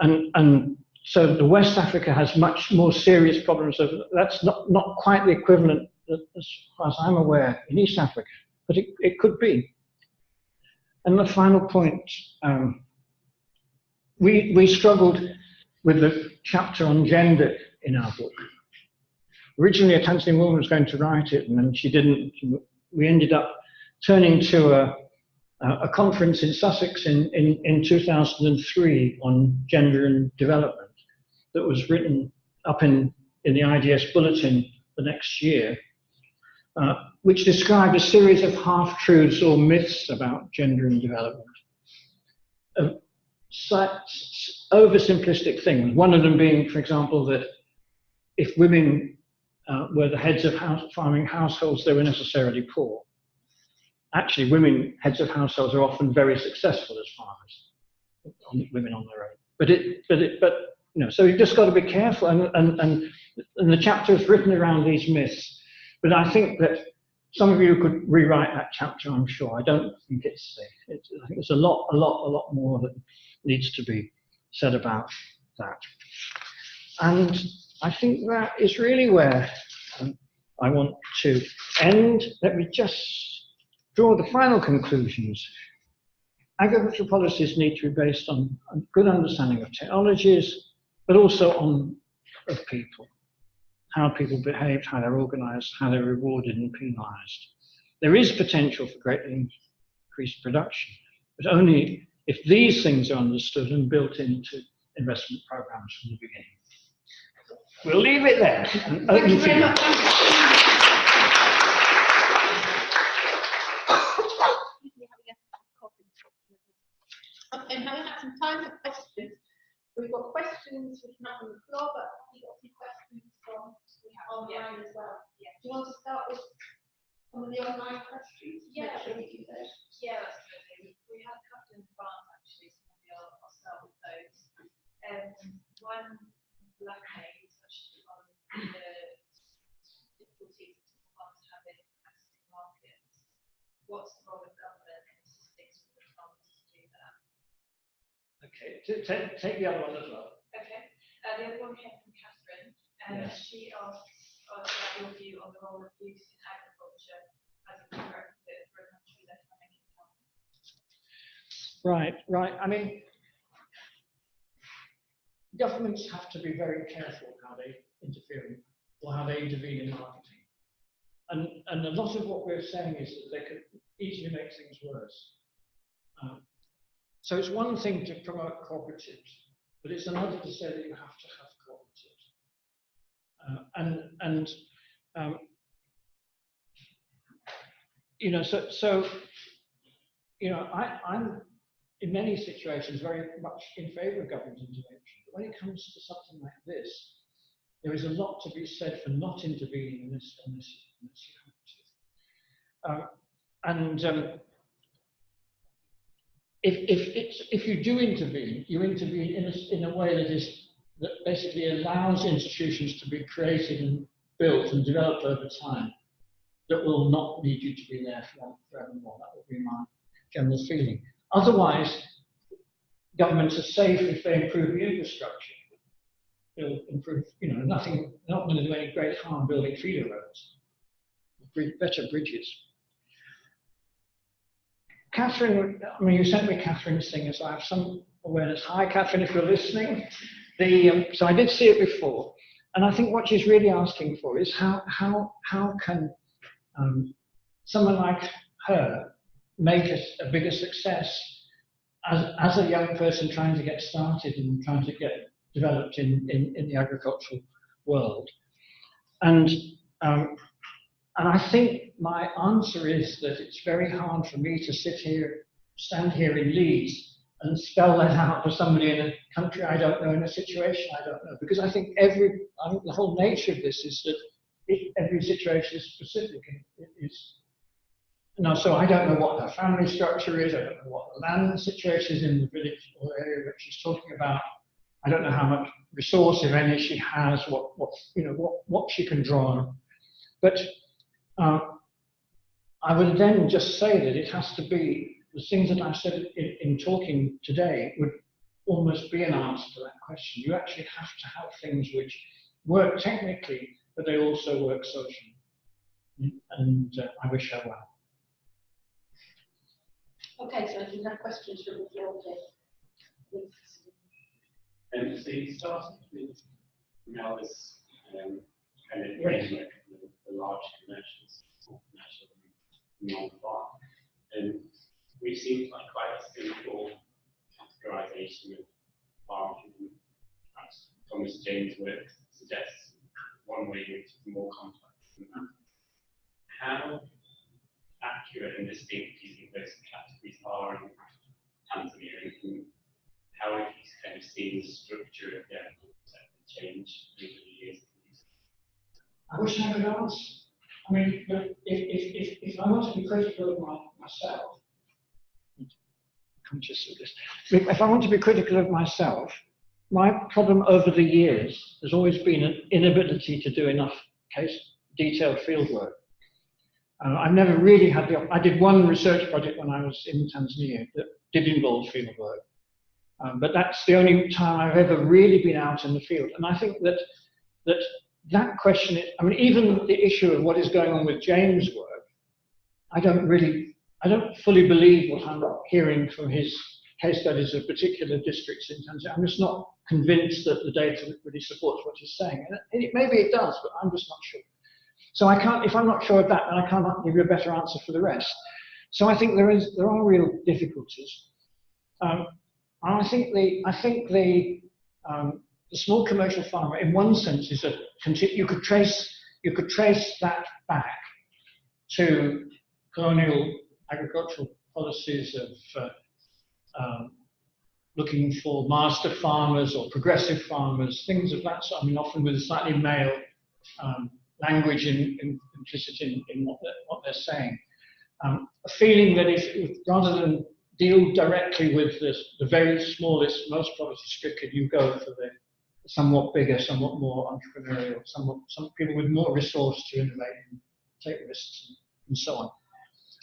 and so the West Africa has much more serious problems. That's not quite the equivalent, as far as I'm aware, in East Africa, but it could be. And the final point, we struggled with the chapter on gender in our book. Originally, a Tanzanian woman was going to write it, and then she didn't. We ended up turning to a conference in Sussex in 2003 on gender and development that was written up in the IDS bulletin the next year, which described a series of half-truths or myths about gender and development. Oversimplistic things, one of them being, for example, that if women were the heads of farming households, they were necessarily poor. Actually, heads of households are often very successful as farmers, women on their own. But you know, so you've just got to be careful, and the chapter is written around these myths. But I think that some of you could rewrite that chapter, I'm sure. I don't think I think there's a lot more that needs to be said about that. And I think that is really where I want to end. Let me just draw the final conclusions. Agricultural policies need to be based on a good understanding of technologies, but also of people. How people behave, how they're organized, how they're rewarded and penalized. There is potential for greatly increased production, but only if these things are understood and built into investment programs from the beginning. We'll leave it there. Thank you very much. Okay, now we have some time for questions. We've got questions we can have on the floor, but we've got some questions from online as well. Yeah. Do you want to start with some of the online questions? Yeah. Sure we do those. Yeah, absolutely. We have a couple in advance actually, so maybe I'll start with those. One, Black Hay touched on the difficulties farmers have in accessing markets. What's the role of government in assisting small farmers to do that? Okay, take the other one as well. Okay. The other one came from Catherine, and Yes. she asks about your view on the role of youth in agriculture as a prerequisite for a country that's not making Right, right. I mean, governments have to be very careful how they interfere or how they intervene in marketing. And a lot of what we're saying is that they could easily make things worse. So it's one thing to promote cooperatives, but it's another to say that you have to have cooperatives. You know, so you know, I'm in many situations very much in favour of government intervention. But when it comes to something like this, there is a lot to be said for not intervening unless you have to. If you do intervene, you intervene in a way that basically allows institutions to be created and built and developed over time that will not need you to be there forevermore. That would be my general feeling. Otherwise, governments are safe if they improve the infrastructure. They'll improve, you know, not going to do any great harm building feeder roads, better bridges. Catherine, I mean, you sent me Catherine's thing, so I have some awareness. Hi, Catherine, if you're listening. So I did see it before, and I think what she's really asking for is how can someone like her make a bigger success as a young person trying to get started and trying to get developed in the agricultural world. And I think my answer is that it's very hard for me to stand here in Leeds and spell that out for somebody in a country I don't know, in a situation I don't know, because I think the whole nature of this is that every situation is specific. So I don't know what her family structure is, I don't know what the land situation is in the village or area that she's talking about. I don't know how much resource, if any, she has, what she can draw on. But I would then just say that it has to be, the things that I've said in talking today would almost be an answer to that question. You actually have to have things which work technically, but they also work socially. And I wish her well. Okay, so do you have questions from the floor, And so you started with Mellor's kind of framework, the large commercials, small commercial, non-farm. And we've seen like quite a simple categorization of farming. Perhaps Thomas James' work suggests one way which is more complex than that. How accurate and distinct do you think those categories are in Tanzania? And how have you kind of seen the structure of the agricultural sector change over the years? I wish I could answer. I mean, if I want to be critical of myself, conscious of this, if I want to be critical of myself, my problem over the years has always been an inability to do enough detailed field work. I've never really had I did one research project when I was in Tanzania that did involve field work. But that's the only time I've ever really been out in the field. And I think that question, I mean, even the issue of what is going on with James' work, I don't fully believe what I'm hearing from his case studies of particular districts in Tanzania. I'm just not convinced that the data really supports what he's saying. And maybe it does, but I'm just not sure. So I can't, if I'm not sure of that, then I can't give you a better answer for the rest. So I think there are real difficulties. I think the small commercial farmer, in one sense, is you could trace that back to colonial agricultural policies of looking for master farmers or progressive farmers, things of that sort. I mean, often with a slightly male language implicit in what they're saying. A feeling that if rather than deal directly with the very smallest, most poverty-stricken, you go for the somewhat bigger, somewhat more entrepreneurial, some people with more resource to innovate and take risks and so on.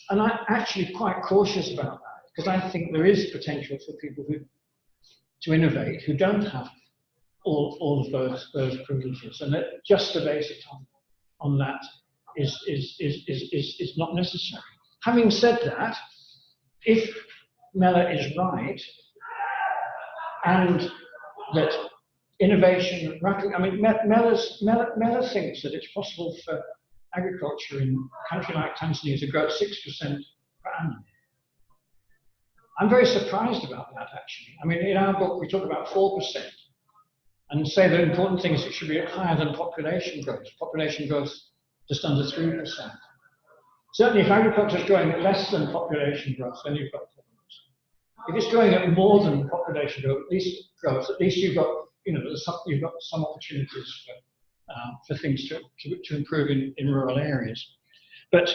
And I'm actually quite cautious about that, because I think there is potential for people who to innovate who don't have all of those privileges, and that just to base it on that is not necessary. Having said that, if Mellor is right, and that innovation, I mean, Mellor thinks that it's possible for agriculture in a country like Tanzania to grow at 6% per annum. I'm very surprised about that, actually. I mean, in our book, we talk about 4%, and say the important thing is it should be higher than population growth. Population growth just under 3%. Certainly, if agriculture is growing at less than population growth, then you've got problems. If it's growing at more than population growth, at least you've got, you've got some opportunities for things to improve in rural areas. But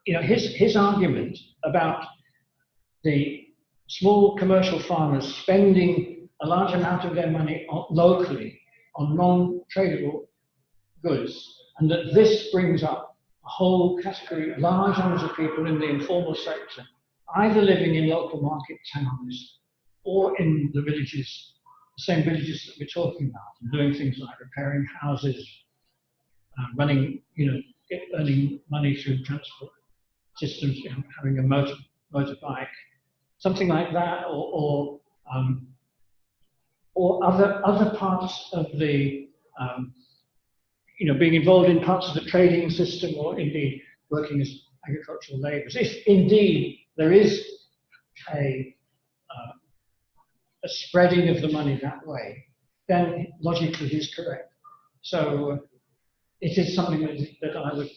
his argument about the small commercial farmers spending a large amount of their money locally on non-tradable goods, and that this brings up a whole category, large numbers of people in the informal sector, either living in local market towns or in the villages, the same villages that we're talking about, and doing things like repairing houses, running, earning money through transport systems, having a motorbike, something like that, or other parts of the, being involved in parts of the trading system, or indeed working as agricultural labourers. If indeed there is a spreading of the money that way, then logically he's correct. So it is something that I would,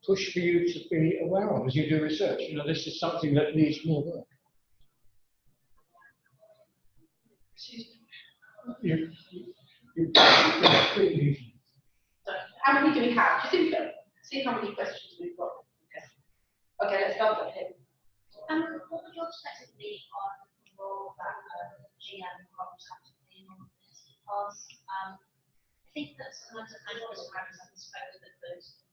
push for you to be aware of as you do research. This is something that needs more work. How many do we have? Just see how many questions we've got. Okay, let's start with him. What would your perspective be on the role that GM crops have to play in this? Because I think that sometimes the kind of practice and perspective that those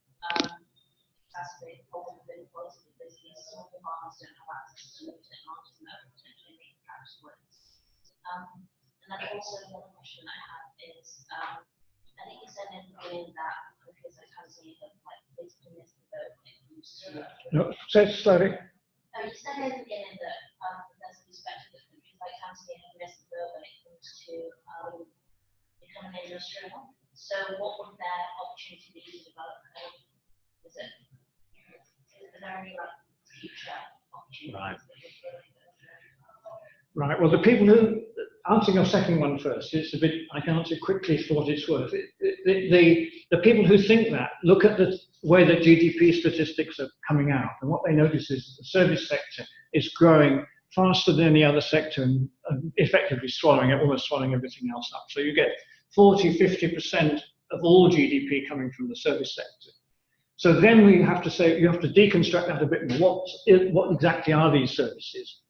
exacerbate problem of inequality because these small farmers don't have access to new technologies and that potentially make perhaps worse. And then also one question I have is, I think you said in the beginning that countries like Tanzania have basically missed the boat when it comes to. No, say it slowly. You said in the beginning that there's a perspective that countries like Tanzania have missed the boat when it comes to becoming industrial. So what would their opportunity be to develop? Is there any future opportunities? Right. Well, the people who answering your second one first, it's a bit. I can answer quickly for what it's worth. The people who think that look at the way that GDP statistics are coming out, and what they notice is the service sector is growing faster than any other sector and effectively almost swallowing everything else up. So you get 40–50% of all GDP coming from the service sector. So then we have to say, you have to deconstruct that a bit more. What exactly are these services?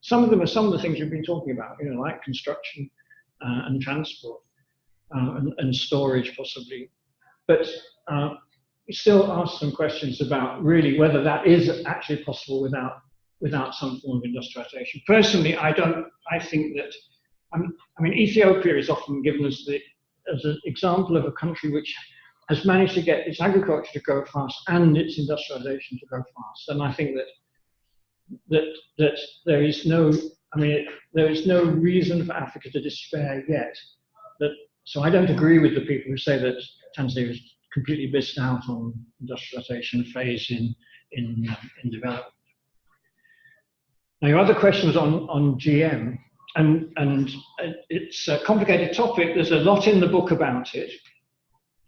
Some of them are some of the things you've been talking about, like construction and transport and storage possibly. But we still ask some questions about really whether that is actually possible without some form of industrialization. Personally, I think that, Ethiopia is often given as an example of a country which has managed to get its agriculture to grow fast and its industrialization to grow fast. And I think that there is no reason for Africa to despair yet. So I don't agree with the people who say that Tanzania is completely missed out on industrialization phase in development. Now, your other question was on GM, and it's a complicated topic. There's a lot in the book about it,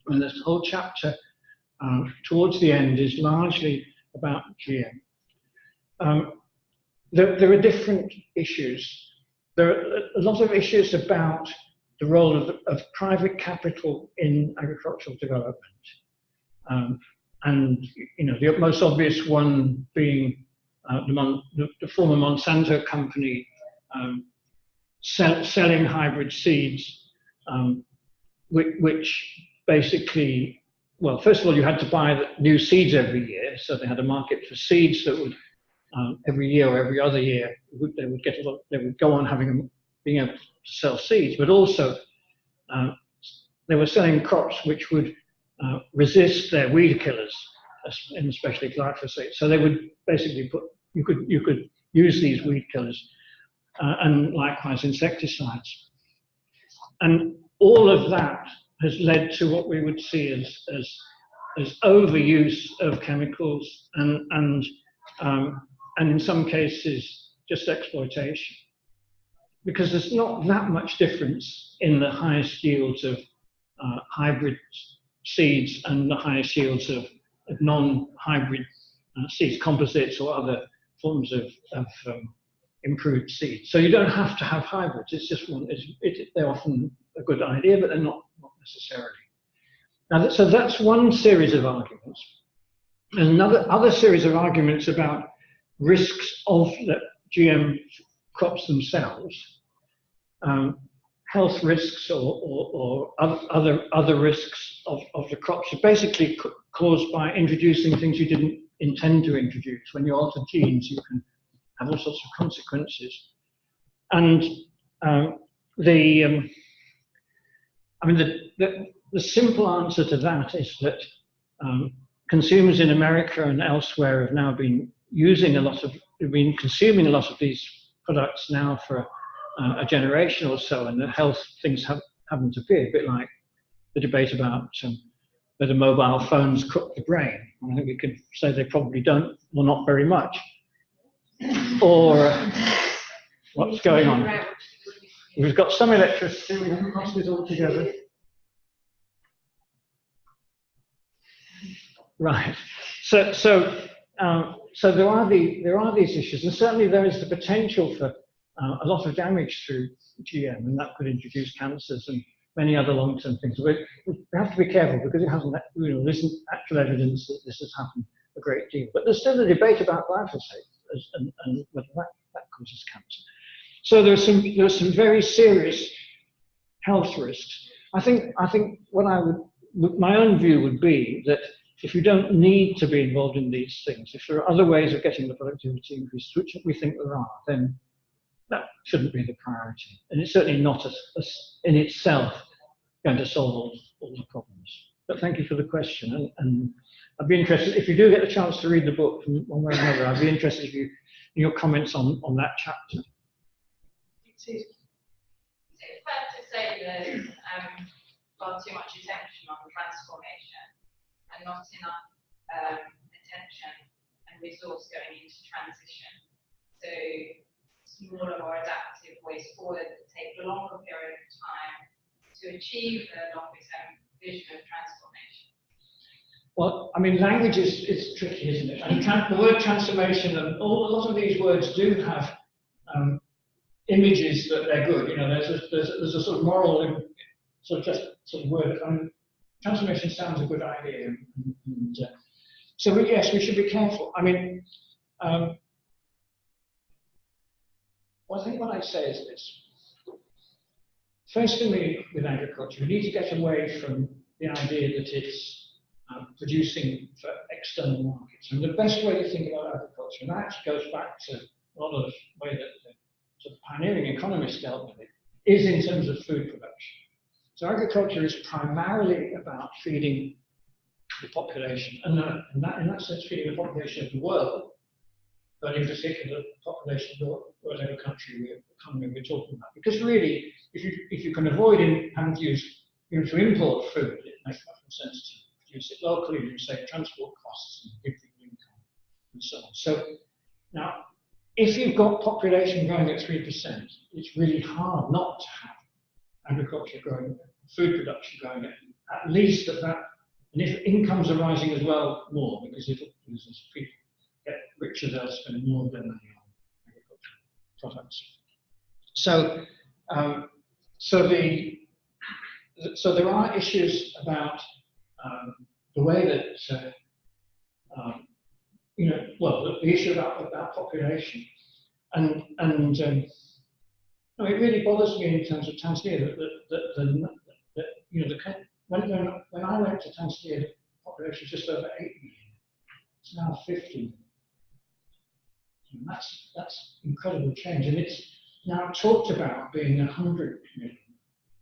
and this whole chapter towards the end is largely about GM. There are different issues. There are a lot of issues about the role of private capital in agricultural development, and the most obvious one being the former Monsanto company selling hybrid seeds, which basically, well, first of all, you had to buy new seeds every year, so they had a market for seeds that would every year or every other year, they would get a lot. They would go on being able to sell seeds, but also they were selling crops which would resist their weed killers, and especially glyphosate. So they would basically you could use these weed killers and likewise insecticides, and all of that has led to what we would see as overuse of chemicals and in some cases just exploitation, because there's not that much difference in the highest yields of hybrid seeds and the highest yields of non-hybrid seeds, composites or other forms of improved seeds. So you don't have to have hybrids. It's just they're often a good idea, but they're not necessarily. Now, so that's one series of arguments. And other series of arguments about risks of the GM crops themselves, health risks or other risks of the crops, are basically caused by introducing things you didn't intend to introduce. When you alter genes, you can have all sorts of consequences. And the simple answer to that is that consumers in America and elsewhere have now been consuming a lot of these products now for a generation or so, and the health things haven't appeared, a bit like the debate about whether mobile phones cook the brain. I think we could say they probably don't, or not very much. Or what's going on? We've got some electricity, we haven't lost it altogether. Right. So there are these issues, and certainly there is the potential for a lot of damage through GM, and that could introduce cancers and many other long-term things. We have to be careful because there isn't actual evidence that this has happened a great deal. But there's still a debate about glyphosate and whether that causes cancer. So there are some very serious health risks. I think my own view would be that if you don't need to be involved in these things, if there are other ways of getting the productivity increased, which we think there are, then that shouldn't be the priority. And it's certainly not in itself going to solve all the problems. But thank you for the question. And I'd be interested, if you do get the chance to read the book from one way or another, I'd be interested in your comments on that chapter. Is it fair to say that got too much attention on transformation and not enough attention and resource going into transition? So smaller, more adaptive ways forward that take a longer period of time to achieve the longer term vision of transformation. Well, I mean, language is tricky, isn't it? And the word transformation, and a lot of these words do have images that they're good. You know, there's a sort of moral, sort of word. Transformation sounds a good idea, and so yes, we should be careful. I mean, well, I think what I'd say is this. First thing with agriculture, we need to get away from the idea that it's producing for external markets. And the best way to think about agriculture, and that actually goes back to a lot of the way that the sort of pioneering economists dealt with it, is in terms of food production. So agriculture is primarily about feeding the population, and in that sense, feeding the population of the world, but in particular, the population of whatever economy we're talking about. Because really, if you can avoid having to to import food, it makes much more sense to produce it locally, and you save transport costs and give people income and so on. So now, if you've got population growing at 3%, it's really hard not to have agriculture growing, food production growing at least at that. And if incomes are rising as well, more, because as people get richer, they'll spend more of their money on agricultural products. So, so there are issues about the way that the issue about population, and it really bothers me in terms of Tanzania that when I went to Tanzania, the population was just over 8 million. It's now 50 million. And that's incredible change, and it's now talked about being 100 million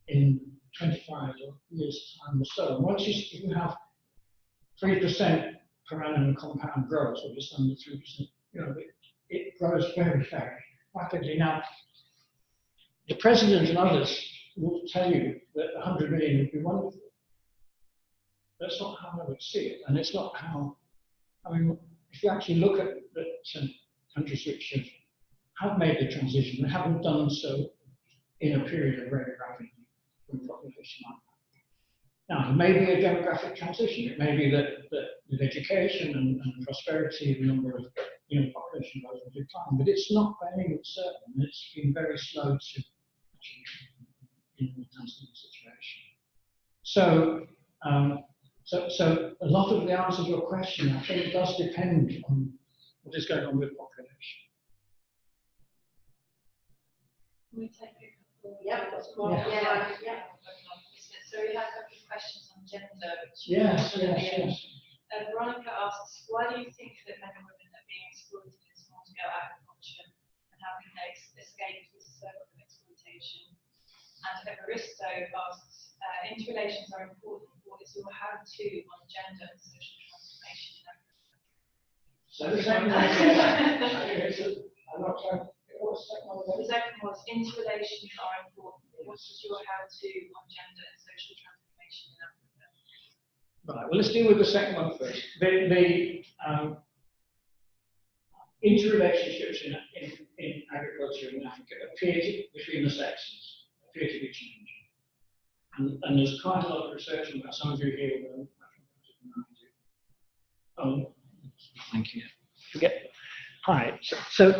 in 25 years' time or so. And once you have 3% per annum compound growth, or just under 3%, you know, it grows very, very rapidly. Now, the president and others will tell you that 100 million would be wonderful. That's not how I would see it, and it's not how. I mean, if you actually look at countries which have made the transition, they haven't done so in a period of very rapid population. Now, it may be a demographic transition. It may be that with education and prosperity, the number of population growth will decline, but it's not by any means certain. It's been very slow to actually in the Tanzanian situation. So, so a lot of the answer to your question, I think, does depend on what is going on with population. Can we take a couple? Yeah, that's cool. Yeah. So we have a couple of questions on gender. Yes. Veronica asks, why do you think that men and women are being exploited in small-scale agriculture, and how can they escape this circle of exploitation? And Evaristo asks, interrelations are important. What is your how-to on gender and social transformation in Africa? So the second one, I'm not sure. The second was interrelations are important. What is your how-to on gender and social transformation in Africa? Right. Well, let's deal with the second one first. The interrelationships in agriculture in Africa between the sexes appear to be changing, and there's quite a lot of research on that. Some of you here will know much about it. Thank you. Hi. So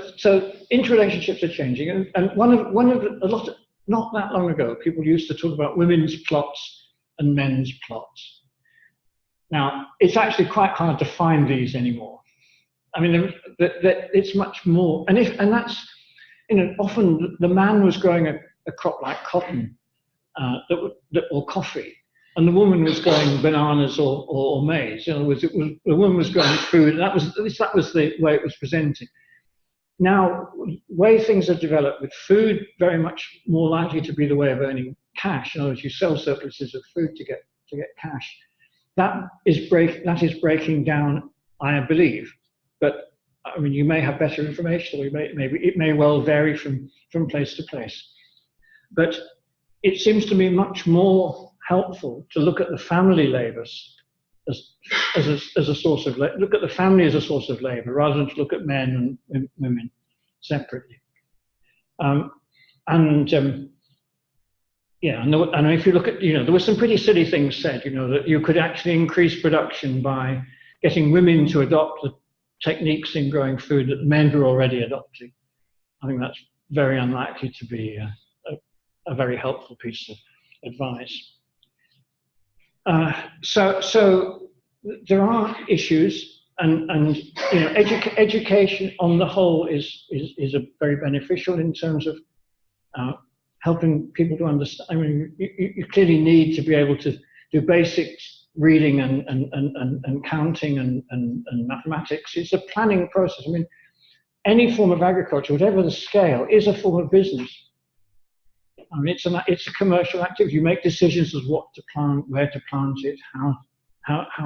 interrelationships are changing, and not that long ago, people used to talk about women's plots and men's plots. Now, it's actually quite hard to find these anymore. I mean, it's much more, and that's, often the man was growing a crop like cotton or coffee, and the woman was growing bananas or maize. The woman was growing food, and that was the way it was presented. Now, the way things have developed, with food very much more likely to be the way of earning cash. In other words, you sell surpluses of food to get cash. That is breaking down, I believe. But I mean, you may have better information, or it may well vary from place to place. But it seems to me much more helpful to look at the family labour as a source of labor. Look at the family as a source of labor, rather than to look at men and women separately. And if you look at, there were some pretty silly things said, that you could actually increase production by getting women to adopt the techniques in growing food that men were already adopting. I think that's very unlikely to be a very helpful piece of advice. So there are issues, and education on the whole is very beneficial in terms of helping people to understand. I mean, you clearly need to be able to do basics reading and counting and mathematics. It's a planning process. I mean, any form of agriculture, whatever the scale, is a form of business. I mean, it's a commercial activity. You make decisions as what to plant, where to plant it, how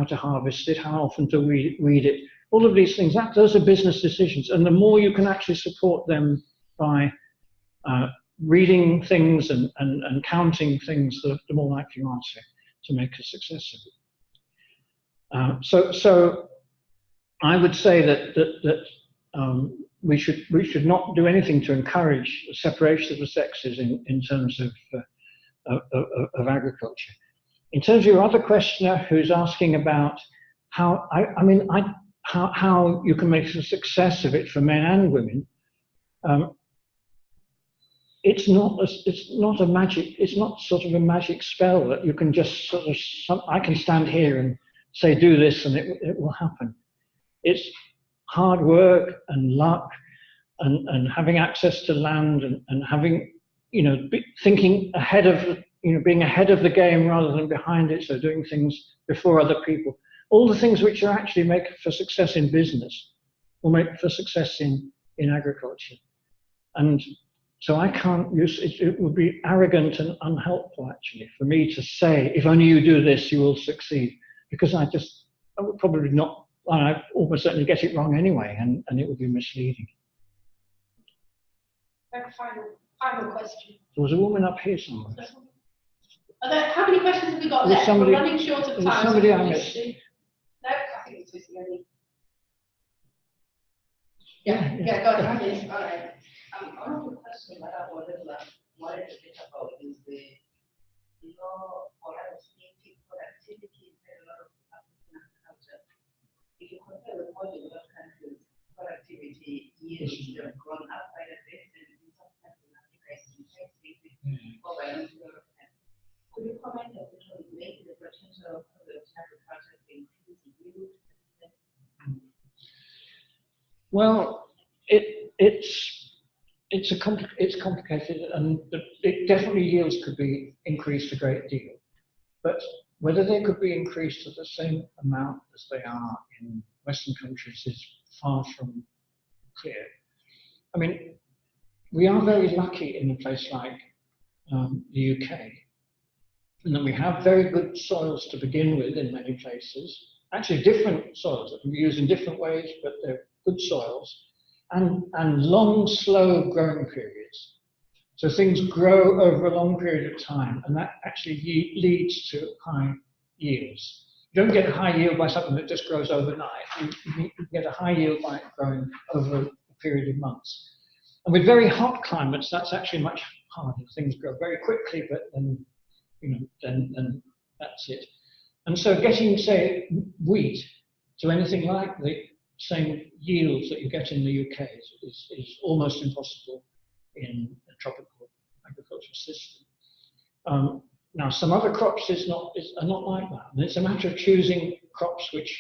to harvest it, how often to weed it. All of these things, those are business decisions. And the more you can actually support them by reading things and counting things, the more likely you are to make a success of it. So I would say that we should not do anything to encourage the separation of the sexes in terms of agriculture. In terms of your other questioner, who's asking about how you can make a success of it for men and women, it's not a magic spell that you can just I can stand here and say do this and it will happen. It's hard work and luck and having access to land and having, thinking ahead of, being ahead of the game rather than behind it, so doing things before other people. All the things which are actually make for success in business or make for success in in agriculture. And so I can't use it. It would be arrogant and unhelpful, actually, for me to say, if only you do this, you will succeed. Because I would probably not, I almost certainly get it wrong anyway, and it would be misleading. Final question. There was a woman up here somewhere. How many questions have we got left? We're running short of time. Somebody I missed. No, I think it's the only. Yeah, go ahead. All right. One of the questions that I wanted to worry a bit about is the low or static productivity in a lot of African agriculture. If you compare with all the developed countries, productivity yields have grown up quite a bit, and in some countries in Africa it's been quite over a period of time. Could you comment a bit on maybe the potential of developed agriculture to increase yield? Well, it's complicated, and it definitely yields could be increased a great deal, but whether they could be increased at the same amount as they are in Western countries is far from clear. I mean, we are very lucky in a place like the UK, and then we have very good soils to begin with in many places. Actually, different soils that can be used in different ways, but they're good soils. And long, slow growing periods. So things grow over a long period of time, and that actually leads to high yields. You don't get a high yield by something that just grows overnight. You get a high yield by growing over a period of months. And with very hot climates, that's actually much harder. Things grow very quickly, but then, then that's it. And so getting, say, wheat to anything like the same yields that you get in the UK is almost impossible in a tropical agricultural system. Now, some other crops are not like that, and it's a matter of choosing crops which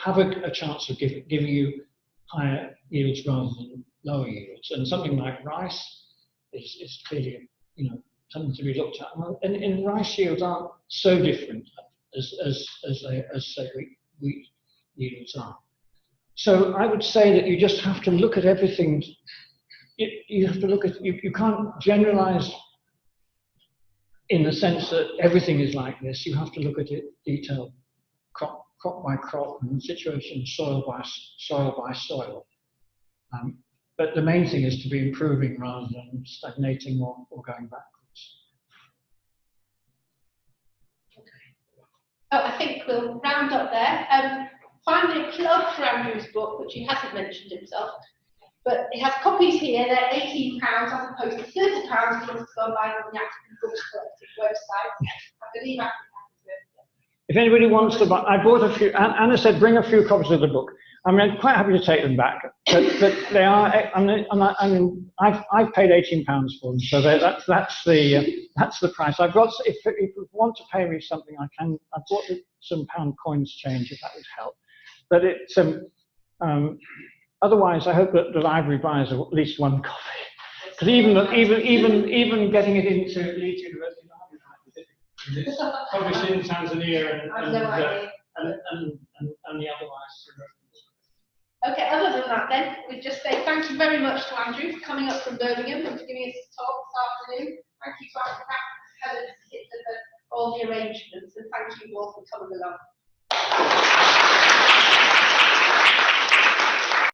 have a chance of giving you higher yields rather than lower yields. And something like rice is clearly something to be looked at. And rice yields aren't so different as say wheat yields are. So I would say that you just have to look at everything. You have to look at, you can't generalize in the sense that everything is like this. You have to look at it detailed, crop by crop, and situation soil by soil. But the main thing is to be improving rather than stagnating or going backwards. Oh, I think we'll round up there. Finally, a plug for Andrew's book, which he hasn't mentioned himself, but he has copies here. They're £18 as opposed to £30 if you want to go and buy them on the African Books Collective website. I believe Africa. If anybody wants to buy, I bought a few. Anna said, bring a few copies of the book. I mean, I'm quite happy to take them back, but they are. I mean, I've paid £18 for them, so that's the price. I've got. If you want to pay me something, I can. I bought some pound coins change if that would help. But it's otherwise, I hope that the library buys at least one copy. Because even getting it into Leeds University Library might be difficult. It's published in Tanzania and the otherwise. Okay, other than that then, we just say thank you very much to Andrew for coming up from Birmingham and for giving us a talk this afternoon. Thank you to AFRICAP for all the arrangements, and thank you all for coming along.